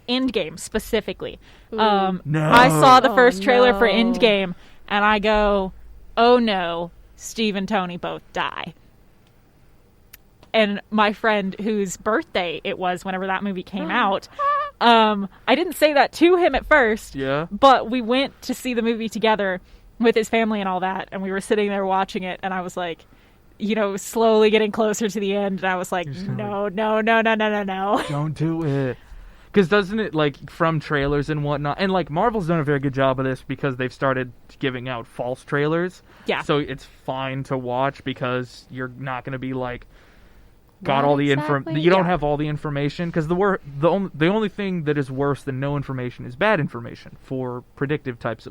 Endgame specifically. No. I saw the first trailer for no. Endgame, and I go, oh no, Steve and Tony both die. And my friend whose birthday it was whenever that movie came out, I didn't say that to him at first, Yeah. but we went to see the movie together with his family and all that, and we were sitting there watching it, and I was like, you know, slowly getting closer to the end, and I was like, no. Don't do it. Because doesn't it, like, from trailers and whatnot, and, like, Marvel's done a very good job of this because they've started giving out false trailers. Yeah. So it's fine to watch because you're not going to be, like, got What all the exactly? You don't have all the information. Because the only thing that is worse than no information is bad information for predictive type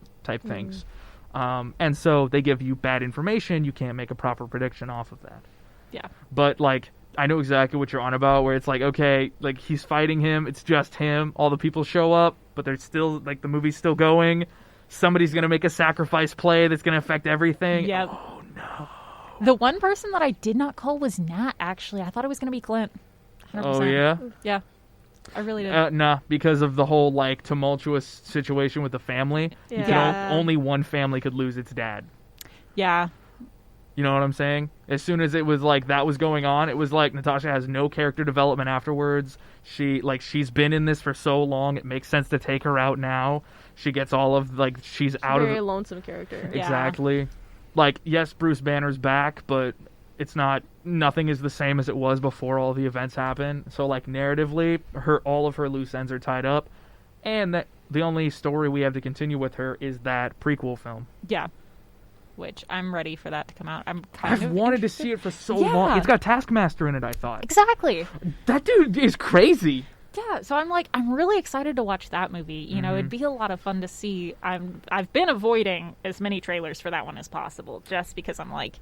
things. And so they give you bad information, you can't make a proper prediction off of that. Yeah. But, like, I know exactly what you're on about, where it's like, okay, like, he's fighting him, it's just him, all the people show up, but they're still, like, the movie's still going, somebody's gonna make a sacrifice play that's gonna affect everything. Yeah. Oh, no. The one person that I did not call was Nat, actually. I thought it was going to be Clint. 100%. Oh, yeah? Yeah. I really did. Nah, because of the whole, like, tumultuous situation with the family. You can Yeah. only one family could lose its dad. Yeah. You know what I'm saying? As soon as it was like that was going on, it was like Natasha has no character development afterwards. She's been in this for so long, it makes sense to take her out now. She gets all of she's out very of lonesome character. Yeah. exactly. Like, yes, Bruce Banner's back, but it's nothing is the same as it was before all the events happen. So like narratively, all of her loose ends are tied up, and that the only story we have to continue with her is that prequel film. Yeah. Which I'm ready for that to come out. I've wanted to see it for so long. Yeah. It's got Taskmaster in it, I thought. Exactly. That dude is crazy. Yeah, so I'm really excited to watch that movie. You know, it'd be a lot of fun to see. I've been avoiding as many trailers for that one as possible, just because I'm like,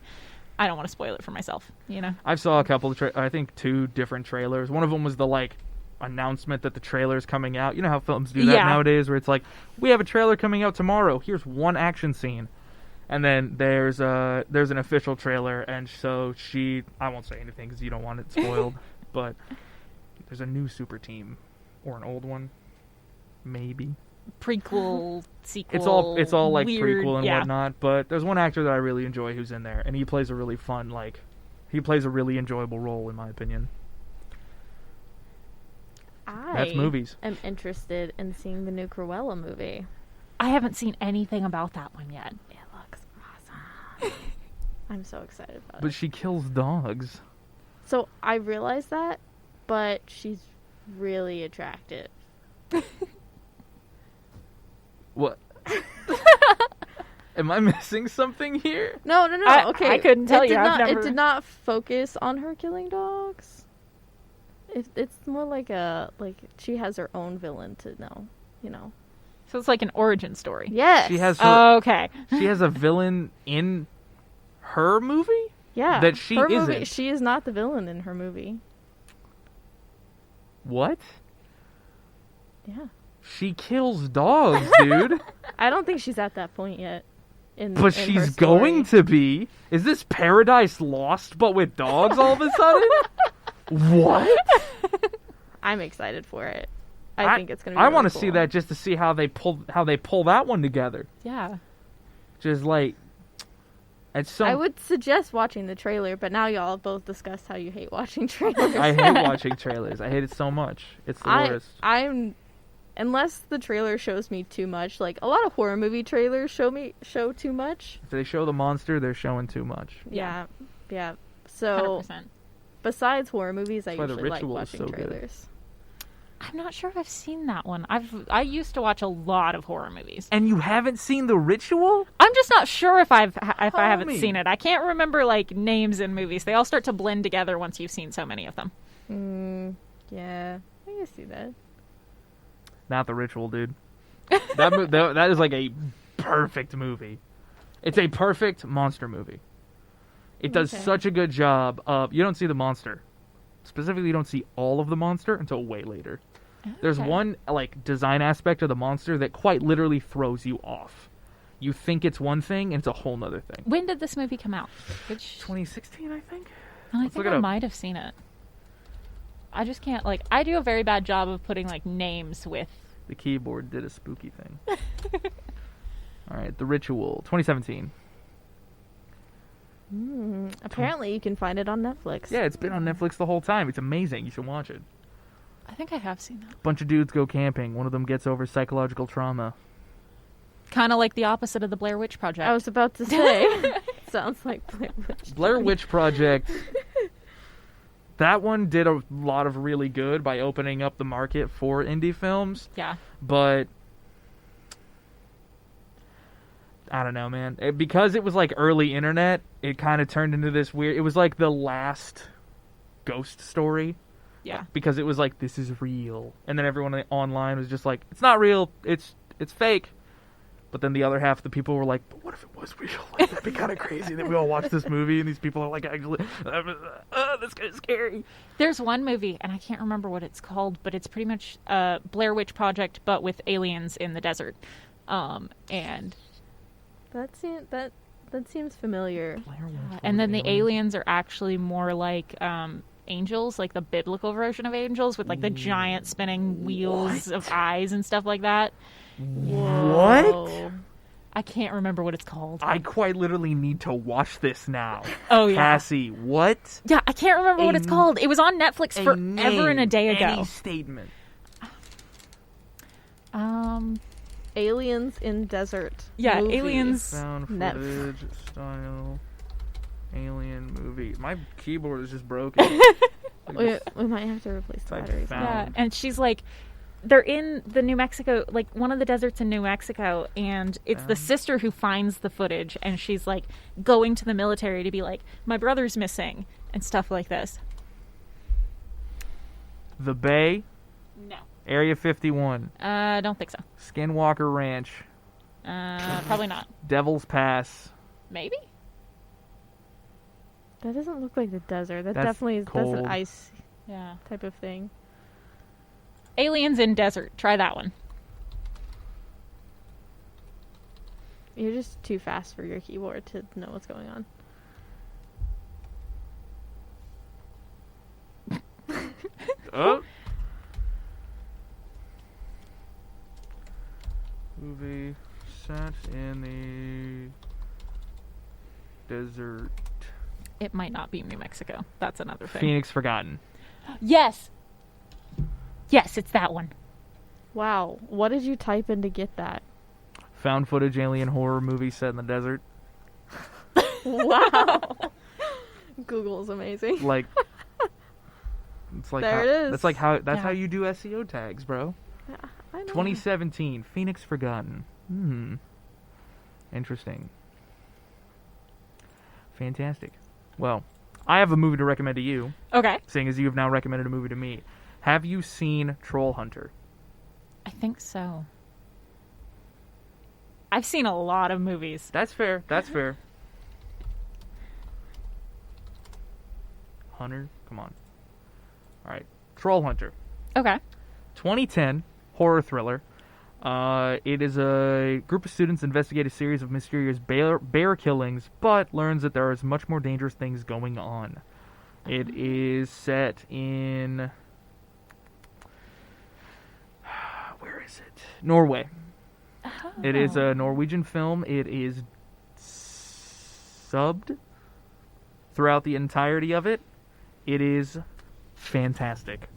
I don't want to spoil it for myself. You know, I saw a couple of I think 2 different trailers. One of them was the like announcement that the trailer's coming out. You know how films do that nowadays, where it's like, we have a trailer coming out tomorrow. Here's one action scene. And then there's an official trailer, and so I won't say anything because you don't want it spoiled, but there's a new super team, or an old one, maybe. Prequel, sequel. It's all like weird, prequel and whatnot, but there's one actor that I really enjoy who's in there, and he plays a really fun, he plays a really enjoyable role, in my opinion. That's movies. I'm interested in seeing the new Cruella movie. I haven't seen anything about that one yet. It looks awesome. I'm so excited about it. But she kills dogs. So I realize that, but she's really attractive. What? Am I missing something here? No. Okay, I couldn't tell you. It did not focus on her killing dogs. It's more like she has her own villain to know, you know. So it's like an origin story. Yes. She has okay. She has a villain in her movie? Yeah. That she her isn't. Movie, she is not the villain in her movie. What? Yeah. She kills dogs, dude. I don't think she's at that point yet. But she's going to be. Is this Paradise Lost, but with dogs all of a sudden? What? I'm excited for it. I think it's gonna be. I really want to cool. see that just to see how they pull that one together. Yeah. Just like, I would suggest watching the trailer, but now y'all have both discussed how you hate watching trailers. I hate watching trailers. I hate it so much. It's the worst. Unless the trailer shows me too much, like a lot of horror movie trailers show too much. If they show the monster, they're showing too much. Yeah. So 100%. Besides horror movies, I That's why usually The like Ritual is watching so good. trailers. I'm not sure if I've seen that one. I used to watch a lot of horror movies. And you haven't seen The Ritual? I'm just not sure if I haven't Homie. seen it. I can't remember like names in movies. They all start to blend together once you've seen so many of them. Yeah, I can see that. Not The Ritual, dude. That is like a perfect movie. It's a perfect monster movie. It does such a good job of... You don't see the monster. Specifically, you don't see all of the monster until way later. Okay. There's one design aspect of the monster that quite literally throws you off. You think it's one thing, and it's a whole nother thing. When did this movie come out? 2016, I think? I think I might have seen it. I just can't, I do a very bad job of putting, names with... The keyboard did a spooky thing. Alright, The Ritual, 2017. Apparently you can find it on Netflix. Yeah, it's been on Netflix the whole time. It's amazing. You should watch it. I think I have seen that. Bunch of dudes go camping. One of them gets over psychological trauma. Kind of like the opposite of the Blair Witch Project. I was about to say. Sounds like Blair Witch. Blair Witch Project. That one did a lot of really good by opening up the market for indie films. Yeah. But I don't know, man. Because it was early internet, it kind of turned into this weird... It was like the last ghost story. Yeah. Because it was this is real. And then everyone online was just like, it's not real, it's fake. But then the other half of the people were like, but what if it was real? That'd be kind of crazy that we all watch this movie and these people are actually, this guy's scary. There's one movie, and I can't remember what it's called, but it's pretty much Blair Witch Project, but with aliens in the desert. And... That seems familiar. And then the aliens are actually more like angels, like the biblical version of angels, with the giant spinning wheels of eyes and stuff like that. What? I can't remember what it's called. I quite literally need to watch this now. Oh, yeah. Cassie, what? Yeah, I can't remember what it's called. It was on Netflix forever and a day ago. Any statement. Aliens in Desert. Yeah, movie. aliens. Found footage style alien movie. My keyboard is just broken. We might have to replace the batteries. Yeah, and she's they're in the New Mexico, one of the deserts in New Mexico, and it's the sister who finds the footage, and she's going to the military to be my brother's missing and stuff like this. The Bay. No. Area 51. I don't think so. Skinwalker Ranch. Probably not. Devil's Pass. Maybe? That doesn't look like the desert. That That's definitely is. cold. That's an ice Yeah. type of thing. Aliens in Desert. Try that one. You're just too fast for your keyboard to know what's going on. Oh. Movie set in the desert. It might not be New Mexico. That's another thing. Phoenix Forgotten. Yes! Yes, it's that one. Wow. What did you type in to get that? Found footage alien horror movie set in the desert. Wow. Google is amazing. Like, it's like There how, it is. That's like how Yeah. how you do SEO tags, bro. Yeah, I know. 2017, Phoenix Forgotten. Interesting. Fantastic. Well, I have a movie to recommend to you, Okay. seeing as you have now recommended a movie to me. Have you seen Troll Hunter? I think so. I've seen a lot of movies. That's fair. That's fair. Hunter, come on. All right, Troll Hunter. Okay. 2010 horror thriller. It is a group of students investigate a series of mysterious bear killings, but learns that there is much more dangerous things going on. It is set in... Where is it? Norway. It is a Norwegian film. It is subbed throughout the entirety of it. It is fantastic.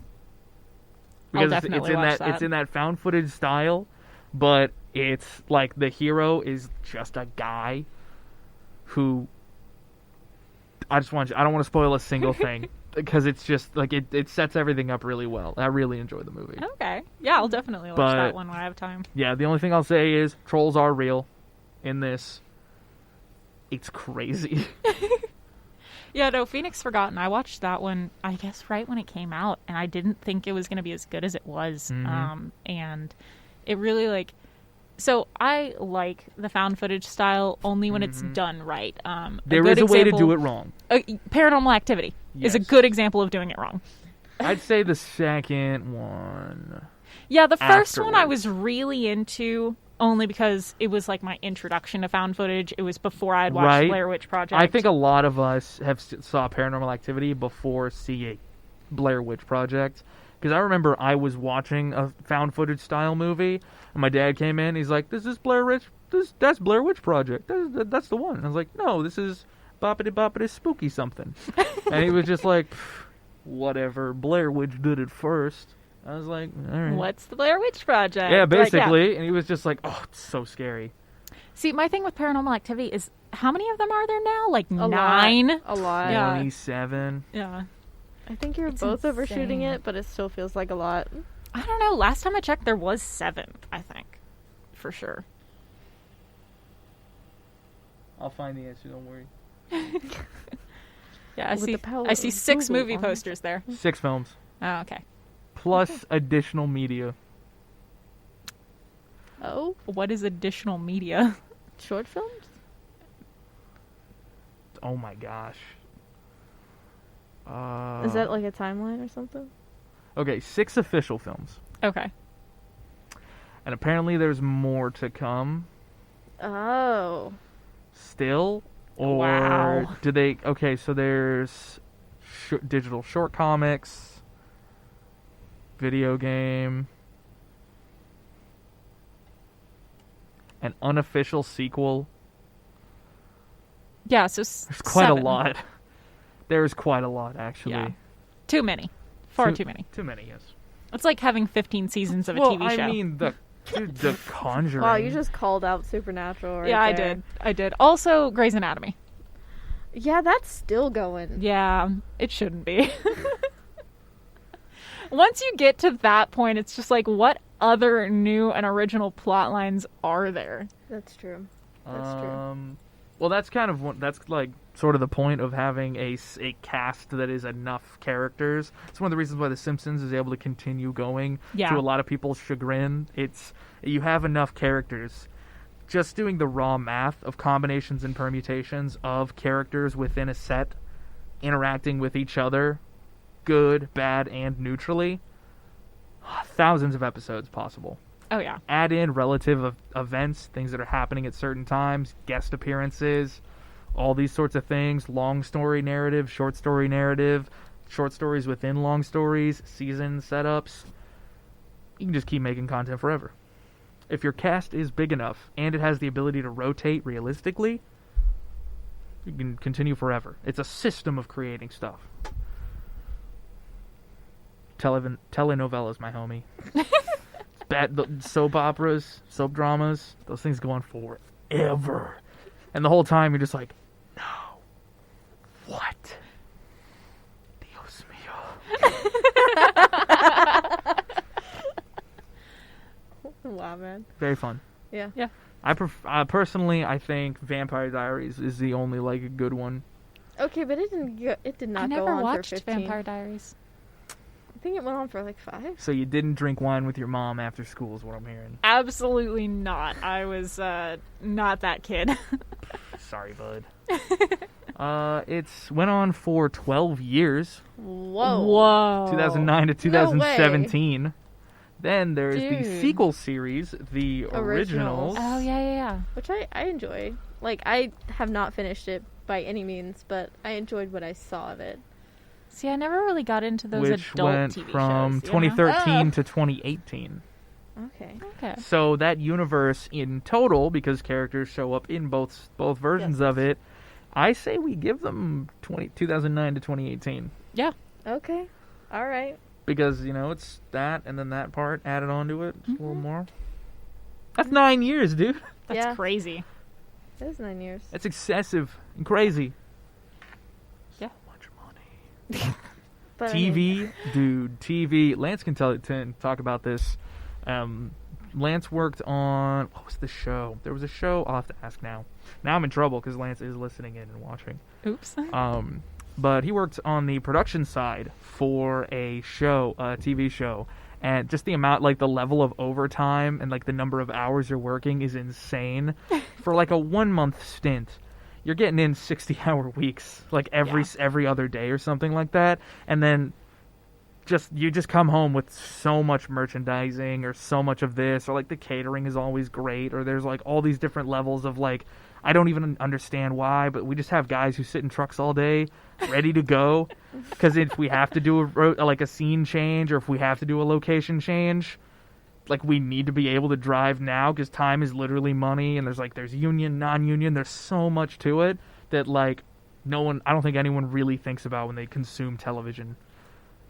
I'll Because definitely watch that. It's in that found footage style, but it's like the hero is just a guy who I don't want to spoil a single thing because it's just like it sets everything up really well. I really enjoy the movie. Okay. Yeah, I'll definitely watch But- that one when I have time. Yeah, the only thing I'll say is trolls are real in this. It's crazy. Yeah, no, Phoenix Forgotten. I watched that one, I guess, right when it came out, and I didn't think it was going to be as good as it was. And it really, like... So I like the found footage style only when it's done right. There is a way to do it wrong. Paranormal Activity is a Yes. good example of doing it wrong. I'd say the second one. Yeah, the first one I Afterwards. was really into only because it was like my introduction to found footage. It was before I had watched Right. Blair Witch Project. I think a lot of us have saw Paranormal Activity before seeing Blair Witch Project. Because I remember I was watching a found footage style movie, and my dad came in. He's like, "This is Blair Witch. That's Blair Witch Project. That's the one." And I was like, "No, this is boppity boppity spooky something." And he was just like, "Whatever. Blair Witch did it first." I was like, "All right." What's the Blair Witch Project? Yeah, Like, basically. And he was just like, "Oh, it's so scary." See, my thing with Paranormal Activity is how many of them are there now? Like A 9? lot. A lot. Yeah. 27. Yeah. I think you're It's both overshooting insane. it, but it still feels like a lot. I don't know. Last time I checked, there was 7, I think. For sure. I'll find the answer. Don't worry. Yeah, With the power I see of 6 Google movie on it. posters there. 6 films. Oh, okay. Plus additional media. Oh, What is additional media? short films? Oh my gosh. Is that like a timeline or something? Okay, 6 official films. Okay. And apparently there's more to come Oh. still. Or Wow. do they... Okay, so there's digital short comics, video game, an unofficial sequel. Yeah, so There's quite 7. a lot. There's quite a lot, actually. Yeah. Too many. Far too many. Too many, yes. It's like having 15 seasons of a well, TV show. I mean, the Conjuring. Wow, you just called out Supernatural right yeah, there. I did. Also, Grey's Anatomy. Yeah, that's still going. Yeah, it shouldn't be. Once you get to that point, it's just like, what other new and original plot lines are there? That's true. That's true. Well, that's kind of that's like sort of the point of having a cast that is enough characters. It's one of the reasons why The Simpsons is able to continue going to a lot of people's chagrin. It's you have enough characters. Just doing the raw math of combinations and permutations of characters within a set interacting with each other, good, bad, and neutrally, thousands of episodes possible. Oh, yeah. Add in relative events, things that are happening at certain times, guest appearances, all these sorts of things, long story narrative, short stories within long stories, season setups. You can just keep making content forever. If your cast is big enough and it has the ability to rotate realistically, you can continue forever. It's a system of creating stuff. Telenovelas, my homie. Bad soap operas, soap dramas, those things go on forever. And the whole time you're just like, no. What? Dios mío. Wow, man. Very fun. Yeah. Yeah. Personally, I think Vampire Diaries is the only like a good one. Okay, but it did not I go never on watched for 15. Vampire Diaries. I think it went on for like 5. So you didn't drink wine with your mom after school is what I'm hearing. Absolutely not. I was not that kid. Sorry, bud. It's went on for 12 years. Whoa. 2009 to 2017. Then there's the Dude. sequel series, the Originals. Oh, yeah. Which I enjoy. Like, I have not finished it by any means, but I enjoyed what I saw of it. See, I never really got into those which adult went TV from shows. You know? 2013 to 2018. Okay. Okay. So that universe in total, because characters show up in both versions Yes. of it, I say we give them 2009 to 2018. Yeah. Okay. All right. Because, it's that and then that part added onto it. Just a little more. That's 9 years, dude. That's Yeah. crazy. It was 9 years. That's excessive and crazy. Yeah. So much money. But I mean, TV, dude, TV. Lance can talk about this. Lance worked on, what was the show? There was a show, I'll have to ask now. Now I'm in trouble because Lance is listening in and watching. Oops. But he worked on the production side for a show, a TV show. And just the amount, like the level of overtime and like the number of hours you're working is insane. For like a 1 month stint, you're getting in 60-hour weeks, like every other day or something like that. And then you just come home with so much merchandising or so much of this, or like the catering is always great, or there's like all these different levels of like, I don't even understand why, but we just have guys who sit in trucks all day ready to go. Because if we have to do a scene change, or if we have to do a location change, like we need to be able to drive now because time is literally money, and there's union, non-union, there's so much to it that like I don't think anyone really thinks about when they consume television.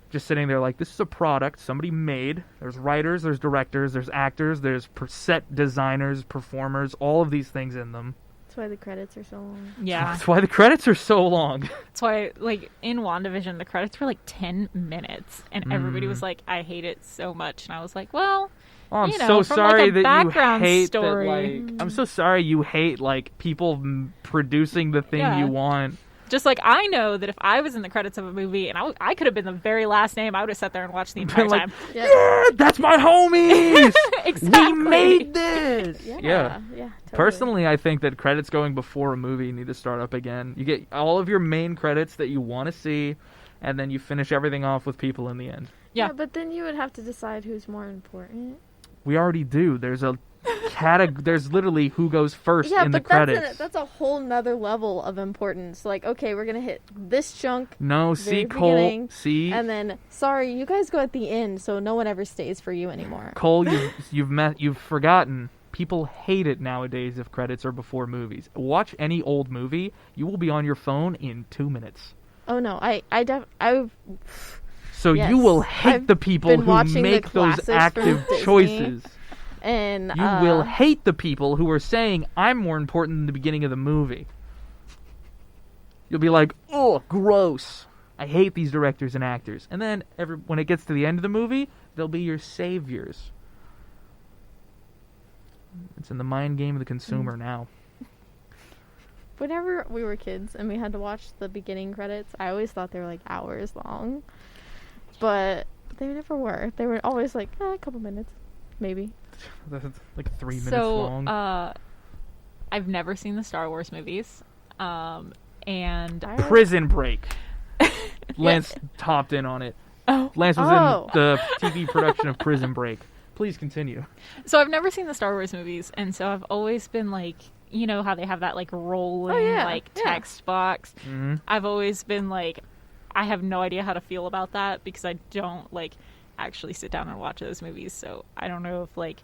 Just sitting there like, this is a product somebody made. There's writers, there's directors, there's actors, there's set designers, performers, all of these things in them. that's why the credits are so long. Yeah. That's why the credits are so long. That's why, like, in WandaVision, the credits were like 10 minutes. And everybody was like, I hate it so much. And I was like, well, Oh, I'm you know, so from, sorry like, a that you background hate story. that. Like, I'm so sorry you hate like people producing the thing Yeah. you want. just like I know that if I was in the credits of a movie and I could have been the very last name, I would have sat there and watched the entire Like, time. yeah, that's my homies. Exactly. We made this. Yeah. Totally. Personally, I think that credits going before a movie need to start up again. You get all of your main credits that you want to see, and then you finish everything off with people in the end. Yeah. But then you would have to decide who's more important. We already do. There's a there's literally who goes first in the credits. That's a whole nother level of importance. Like, okay, we're gonna hit this chunk. No, very see, Cole, beginning, see, and then sorry, you guys go at the end, so no one ever stays for you anymore. Cole, you've forgotten. People hate it nowadays if credits are before movies. Watch any old movie, you will be on your phone in 2 minutes. Oh no, So Yes. you will hate I've the people been who watching the make those classics from active Disney. choices. and You will hate the people who are saying, I'm more important than the beginning of the movie. You'll be like, oh, gross. I hate these directors and actors. And then when it gets to the end of the movie, they'll be your saviors. It's in the mind game of the consumer now. whenever we were kids and we had to watch the beginning credits, I always thought they were like hours long. But they never were. They were always like a couple minutes, maybe. That's like 3 minutes long. I've never seen the Star Wars movies. And Prison Break. Lance topped in on it. Oh. Lance was in the TV production of Prison Break. Please continue. So I've never seen the Star Wars movies, and so I've always been like, you know how they have that like rolling text box. Mm-hmm. I've always been like, I have no idea how to feel about that because I don't like actually sit down and watch those movies. So I don't know if like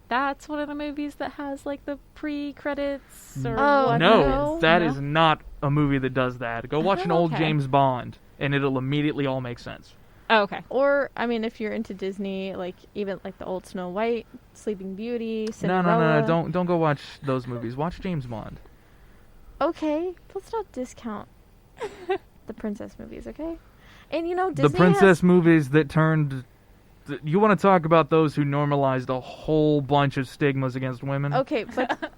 that's one of the movies that has like the pre-credits or no, that is not a movie that does that. Go watch an old James Bond and it'll immediately all make sense. Oh, okay. Or, I mean, if you're into Disney, like, even, like, the old Snow White, Sleeping Beauty, Cinderella. No. Don't go watch those movies. Watch James Bond. Okay. Let's not discount the princess movies, okay? And, you know, Disney the princess movies that turned... You want to talk about those who normalized a whole bunch of stigmas against women? Okay, but...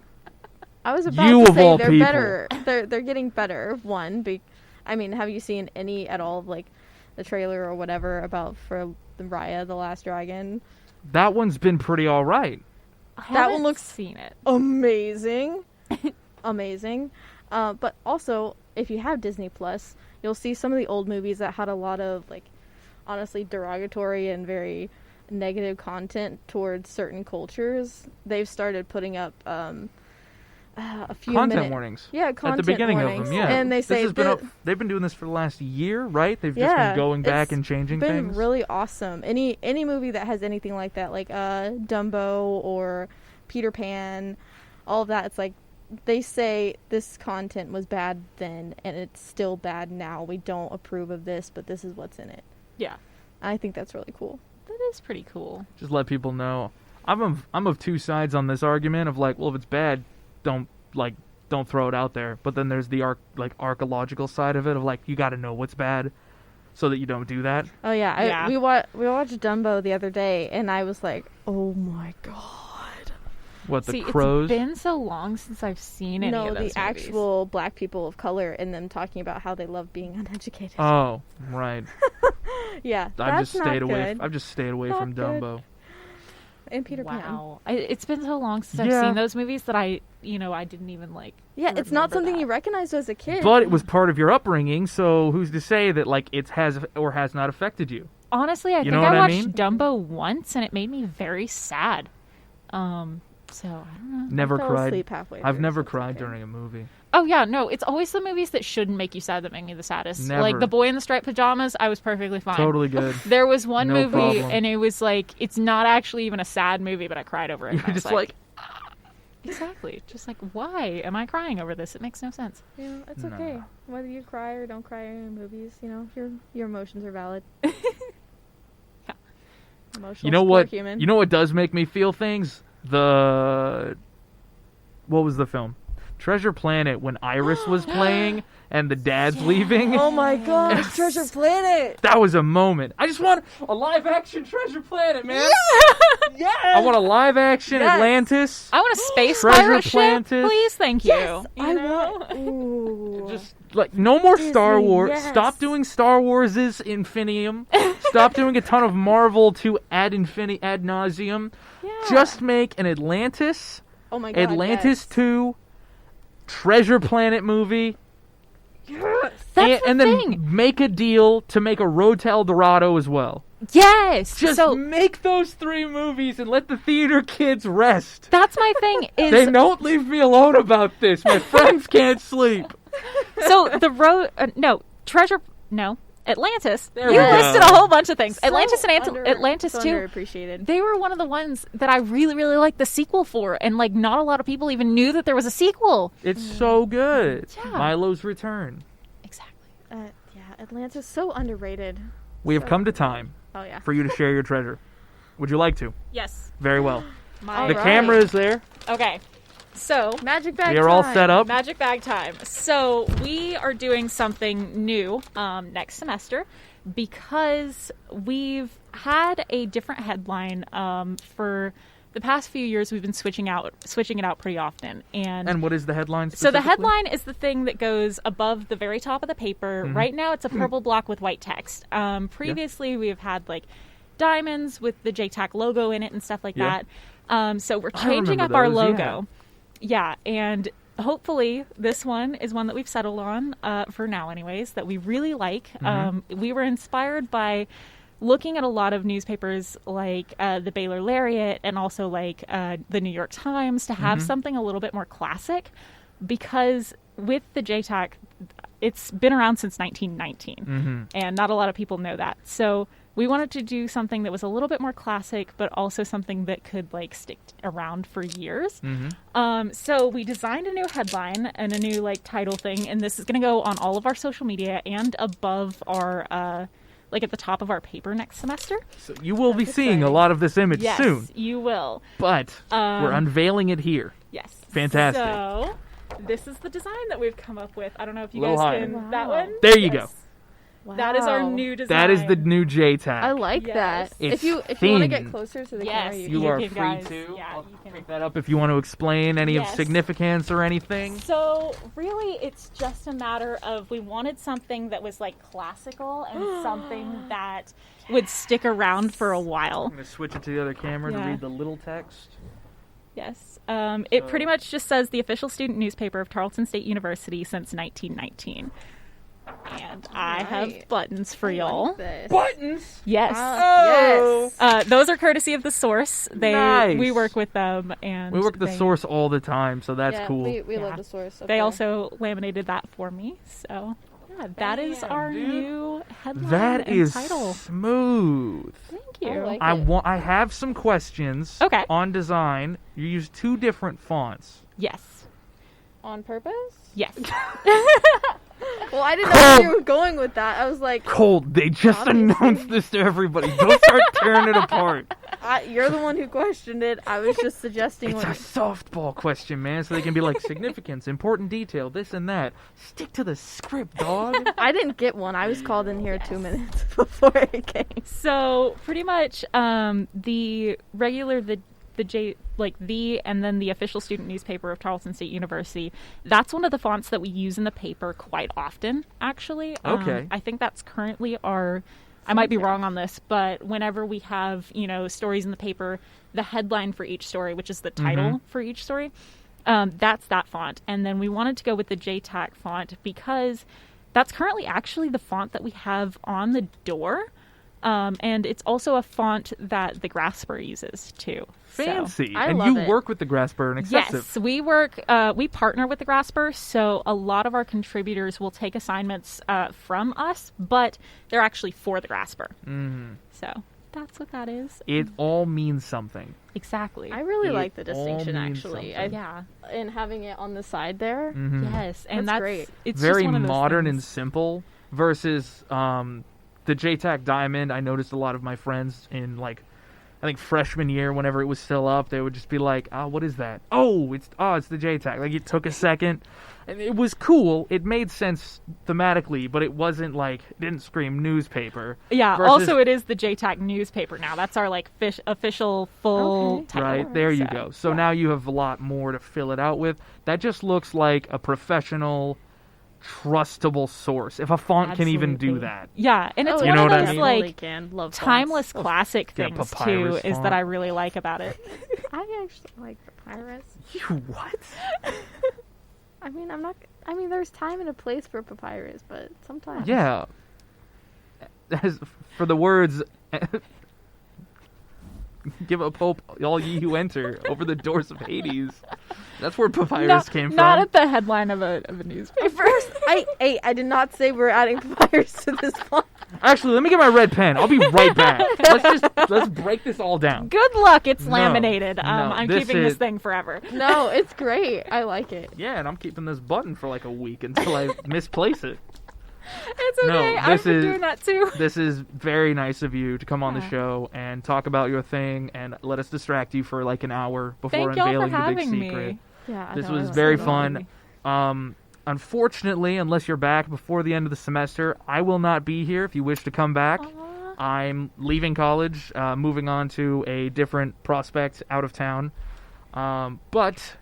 I was about to say they're people. better. They're getting better, one. I mean, have you seen any at all, like... the trailer or whatever about for Raya the Last Dragon? That one's been pretty all right. That one looks seen it amazing. Amazing. But also, if you have Disney Plus, you'll see some of the old movies that had a lot of like honestly derogatory and very negative content towards certain cultures. They've started putting up a few content warnings. Yeah, content at the beginning warnings. of them. Yeah, and they say they've been doing this for the last year, right? They've just been going back and changing things. It's been really awesome. Any movie that has anything like that, like Dumbo or Peter Pan, all of that. It's like they say this content was bad then, and it's still bad now. We don't approve of this, but this is what's in it. Yeah, I think that's really cool. That is pretty cool. Just let people know. I'm of two sides on this argument of like, well, if it's bad, don't throw it out there. But then there's the archaeological side of it of like, you got to know what's bad so that you don't do that. Oh yeah, yeah. We watched Dumbo the other day, and I was like, oh my god. What, the crows? It's been so long since I've seen any of those movies. No, the actual black people of color, and them talking about how they love being uneducated. Oh, right. Yeah, I've just stayed not away from Dumbo. Good. And Peter Pan. Wow. It's been so long since I've seen those movies that I didn't even like. Yeah, it's not something you recognized as a kid. But it was part of your upbringing, so who's to say that like it has or has not affected you? Honestly, I think I watched Dumbo once and it made me very sad. So I don't know. Never cried. Asleep halfway I've through, never so cried okay. during a movie. Oh yeah, no, it's always the movies that shouldn't make you sad that make me the saddest. Never. Like The Boy in the Striped Pajamas, I was perfectly fine. Totally good. There was one No movie problem. and it was like, it's not actually even a sad movie, but I cried over it. You're just like exactly. Just like, why am I crying over this? It makes no sense. Yeah, it's No. okay. Whether you cry or don't cry in movies, your emotions are valid. Yeah. Emotional You know what? human. You know what does make me feel things? What was the film? Treasure Planet, when Iris was playing and the dad's leaving. Oh my god, Treasure Planet! That was a moment. I just want a live action Treasure Planet, man. Yeah! I want a live action Yes. Atlantis. I want a space Treasure pirate ship. Planet. Please, thank you. Yes, You know? Ooh. Just like no more Disney, Star Wars. yes. Stop doing Star Wars' Infinium. Stop doing a ton of Marvel to ad nauseum. Yeah. Just make an Atlantis. Oh my god, Atlantis yes. 2 Treasure Planet movie. Yes. That's and the then thing. make a deal to make a Road to El Dorado as well. Yes. Just so make those 3 movies and let the theater kids rest. that's my thing. Is They don't leave me alone about this. My friends can't sleep. so the road? Atlantis. There You we go. listed a whole bunch of things. So Atlantis and under- Atlantis so 2. underappreciated. They were one of the ones that I really, really liked the sequel for, and like not a lot of people even knew that there was a sequel. It's so good. Yeah. Milo's Return. Exactly. Yeah, Atlantis so underrated. We have come to time Oh yeah. for you to share your treasure. Would you like to? Yes. Very well. My The Alright. camera is there. Okay. So Magic bag. We are all time. set up. magic bag time. So we are doing something new next semester because we've had a different headline for the past few years we've been switching it out pretty often. And what is the headline so the specifically? headline is the thing that goes above the very top of the paper. Right now it's a purple block with white text. Previously we've had like diamonds with the JTAC logo in it and stuff like that. So we're changing up our logo. Yeah, and hopefully this one is one that we've settled on for now anyways, that we really like. We were inspired by looking at a lot of newspapers like the Baylor Lariat and also like the New York Times to have something a little bit more classic, because with the JTAC, it's been around since 1919 and not a lot of people know that. So we wanted to do something that was a little bit more classic, but also something that could like stick around for years. So we designed a new headline and a new like title thing, and this is going to go on all of our social media and above our like at the top of our paper next semester. So you will be seeing a lot of this image soon. Yes, you will. But we're unveiling it here. Yes. Fantastic. So this is the design that we've come up with. I don't know if you Little guys higher. can... That one? There you go. Wow. That is our new design. That is the new JTAC. I like that. It's if you want to thin. get closer to the camera, You You are can, free guys. to. Yeah, I'll you can. pick that up if you want to explain any of significance or anything. So really it's just a matter of we wanted something that was like classical and something that would stick around for a while. I'm going to switch it to the other camera to Yeah. read the little text. Yes. It pretty much just says the official student newspaper of Tarleton State University since 1919. And I have buttons for y'all. Buttons? Yes. Yes. Those are courtesy of The Source. Nice. We work with them, and We work with the Source all the time, so that's Yeah, cool. We Yeah. love the Source. They also laminated that for me. So yeah, that is our dude. new headline That and is title. smooth. Thank I you. like I have some questions Okay. on design. You use 2 different fonts. Yes. On purpose? Yes. Well, I didn't know where you were going with that. I was like, Cold, they just Obviously. announced this to everybody. Don't start tearing it apart. you're the one who questioned it. I was just suggesting It's a what. softball question, man, so they can be like significance, important detail, this and that. Stick to the script, dog. I didn't get one. I was called in here 2 minutes before it came. So pretty much the regular and then the official student newspaper of Tarleton State University, that's one of the fonts that we use in the paper quite often, actually. Okay. I think that's currently our, I might be wrong on this, but whenever we have, stories in the paper, the headline for each story, which is the title for each story, that's that font. And then we wanted to go with the JTAC font because that's currently actually the font that we have on the door. And it's also a font that the Grasper uses too. Fancy. I and love you it. work with the Grasper and Excessive. Yes, we partner with the Grasper, so a lot of our contributors will take assignments from us, but they're actually for the Grasper. So that's what that is. It all means something. Exactly. I really It like the all distinction, means actually. something. Yeah. And having it on the side there. Yes, and That's that's great. It's Very just one of those modern things. and simple versus the JTAC Diamond. I noticed a lot of my friends in I think freshman year, whenever it was still up, they would just be like, what is that? It's the JTAC. Like, it took a second. And it was cool. It made sense thematically, but it wasn't it didn't scream newspaper. Yeah, versus- also it is the JTAC newspaper now. That's our official full Okay. title. Right, there you So, go. So now you have a lot more to fill it out with. That just looks like a professional, trustable source. If a font can even do Absolutely. that. Yeah, and it's Oh, You one know of what I those mean? Totally can. Love fonts. timeless classic Yeah, things too papyrus is font. that I really like about it. I actually like papyrus. You what? I mean, there's time and a place for papyrus, but sometimes. Yeah. As for the words, give up hope, all ye who enter, over the doors of Hades. That's where papyrus came from. Not at the headline of a newspaper. First, I did not say we're adding papyrus to this font. Actually, let me get my red pen. I'll be right back. Let's break this all down. Good luck, it's No, laminated. no, I'm this keeping this is- thing forever. No, it's great. I like it. Yeah, and I'm keeping this button for a week until I misplace it. It's No, okay. I've this been is- doing that too. This is very nice of you to come on the Yeah. show and talk about your thing and let us distract you for an hour before Thank y'all for unveiling the big having secret. me. Yeah. This no, was I very love it. fun. Unfortunately, unless you're back before the end of the semester, I will not be here if you wish to come back. I'm leaving college, moving on to a different prospect out of town. But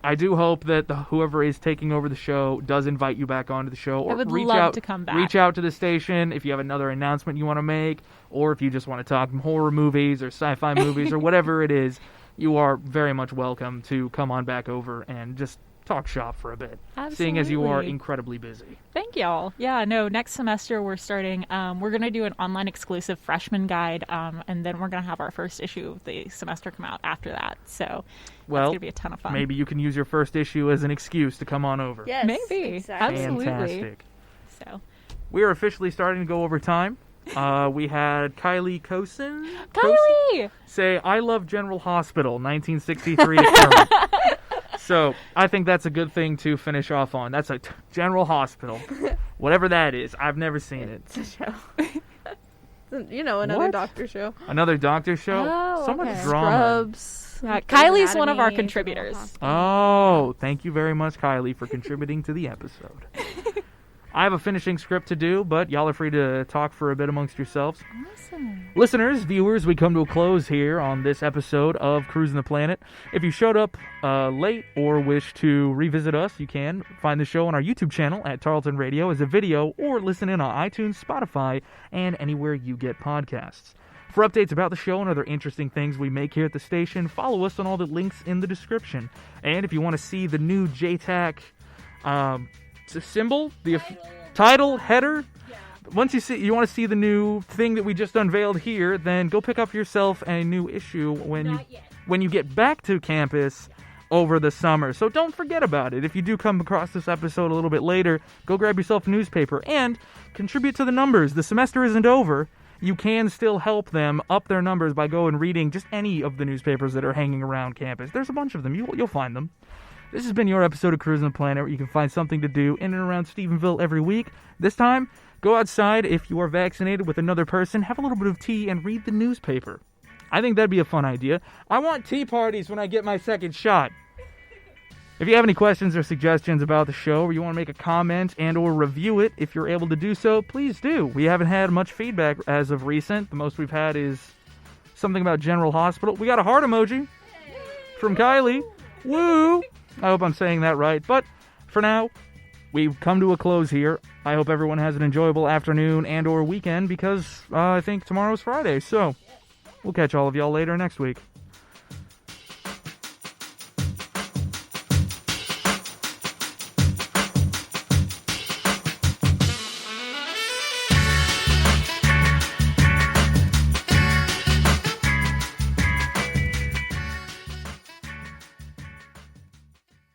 I do hope that whoever is taking over the show does invite you back onto the show. Or I would reach love out, to come back. Reach out to the station if you have another announcement you want to make, or if you just want to talk horror movies or sci-fi movies or whatever it is. You are very much welcome to come on back over and just talk shop for a bit. Absolutely. Seeing as you are incredibly busy. Thank y'all. Yeah, no, next semester we're starting, we're going to do an online exclusive freshman guide, and then we're going to have our first issue of the semester come out after that. So it's going to be a ton of fun. Maybe you can use your first issue as an excuse to come on over. Yes, Maybe. exactly. Absolutely. Fantastic. So, We are officially starting to go over time. We had Kylie Cosin say, "I love General Hospital, 1963 to current." So I think that's a good thing to finish off on. That's a General Hospital, whatever that is. I've never seen it. It's a show. You know, another What? doctor show. Another doctor show. Oh, So much okay. drama. Scrubs. yeah, Grey's Kylie's one of our Anatomy, contributors. General Hospital. Oh, thank you very much, Kylie, for contributing to the episode. I have a finishing script to do, but y'all are free to talk for a bit amongst yourselves. Awesome. Listeners, viewers, we come to a close here on this episode of Cruisin the Planet. If you showed up late or wish to revisit us, you can find the show on our YouTube channel at Tarleton Radio as a video, or listen in on iTunes, Spotify, and anywhere you get podcasts. For updates about the show and other interesting things we make here at the station, follow us on all the links in the description. And if you want to see the new JTAC symbol, the title, header, once you want to see the new thing that we just unveiled here, then go pick up yourself a new issue when you get back to campus over the summer. So don't forget about it. If you do come across this episode a little bit later, go grab yourself a newspaper and contribute to the numbers. The semester isn't over. You can still help them up their numbers by going and reading just any of the newspapers that are hanging around campus. There's a bunch of them. You'll find them. This has been your episode of Cruisin the Planet, where you can find something to do in and around Stephenville every week. This time, go outside if you are vaccinated with another person, have a little bit of tea, and read the newspaper. I think that'd be a fun idea. I want tea parties when I get my second shot. If you have any questions or suggestions about the show, or you want to make a comment and or review it, if you're able to do so, please do. We haven't had much feedback as of recent. The most we've had is something about General Hospital. We got a heart emoji from Kylie. Woo! I hope I'm saying that right. But for now, we've come to a close here. I hope everyone has an enjoyable afternoon and or weekend, because I think tomorrow's Friday. So we'll catch all of y'all later next week.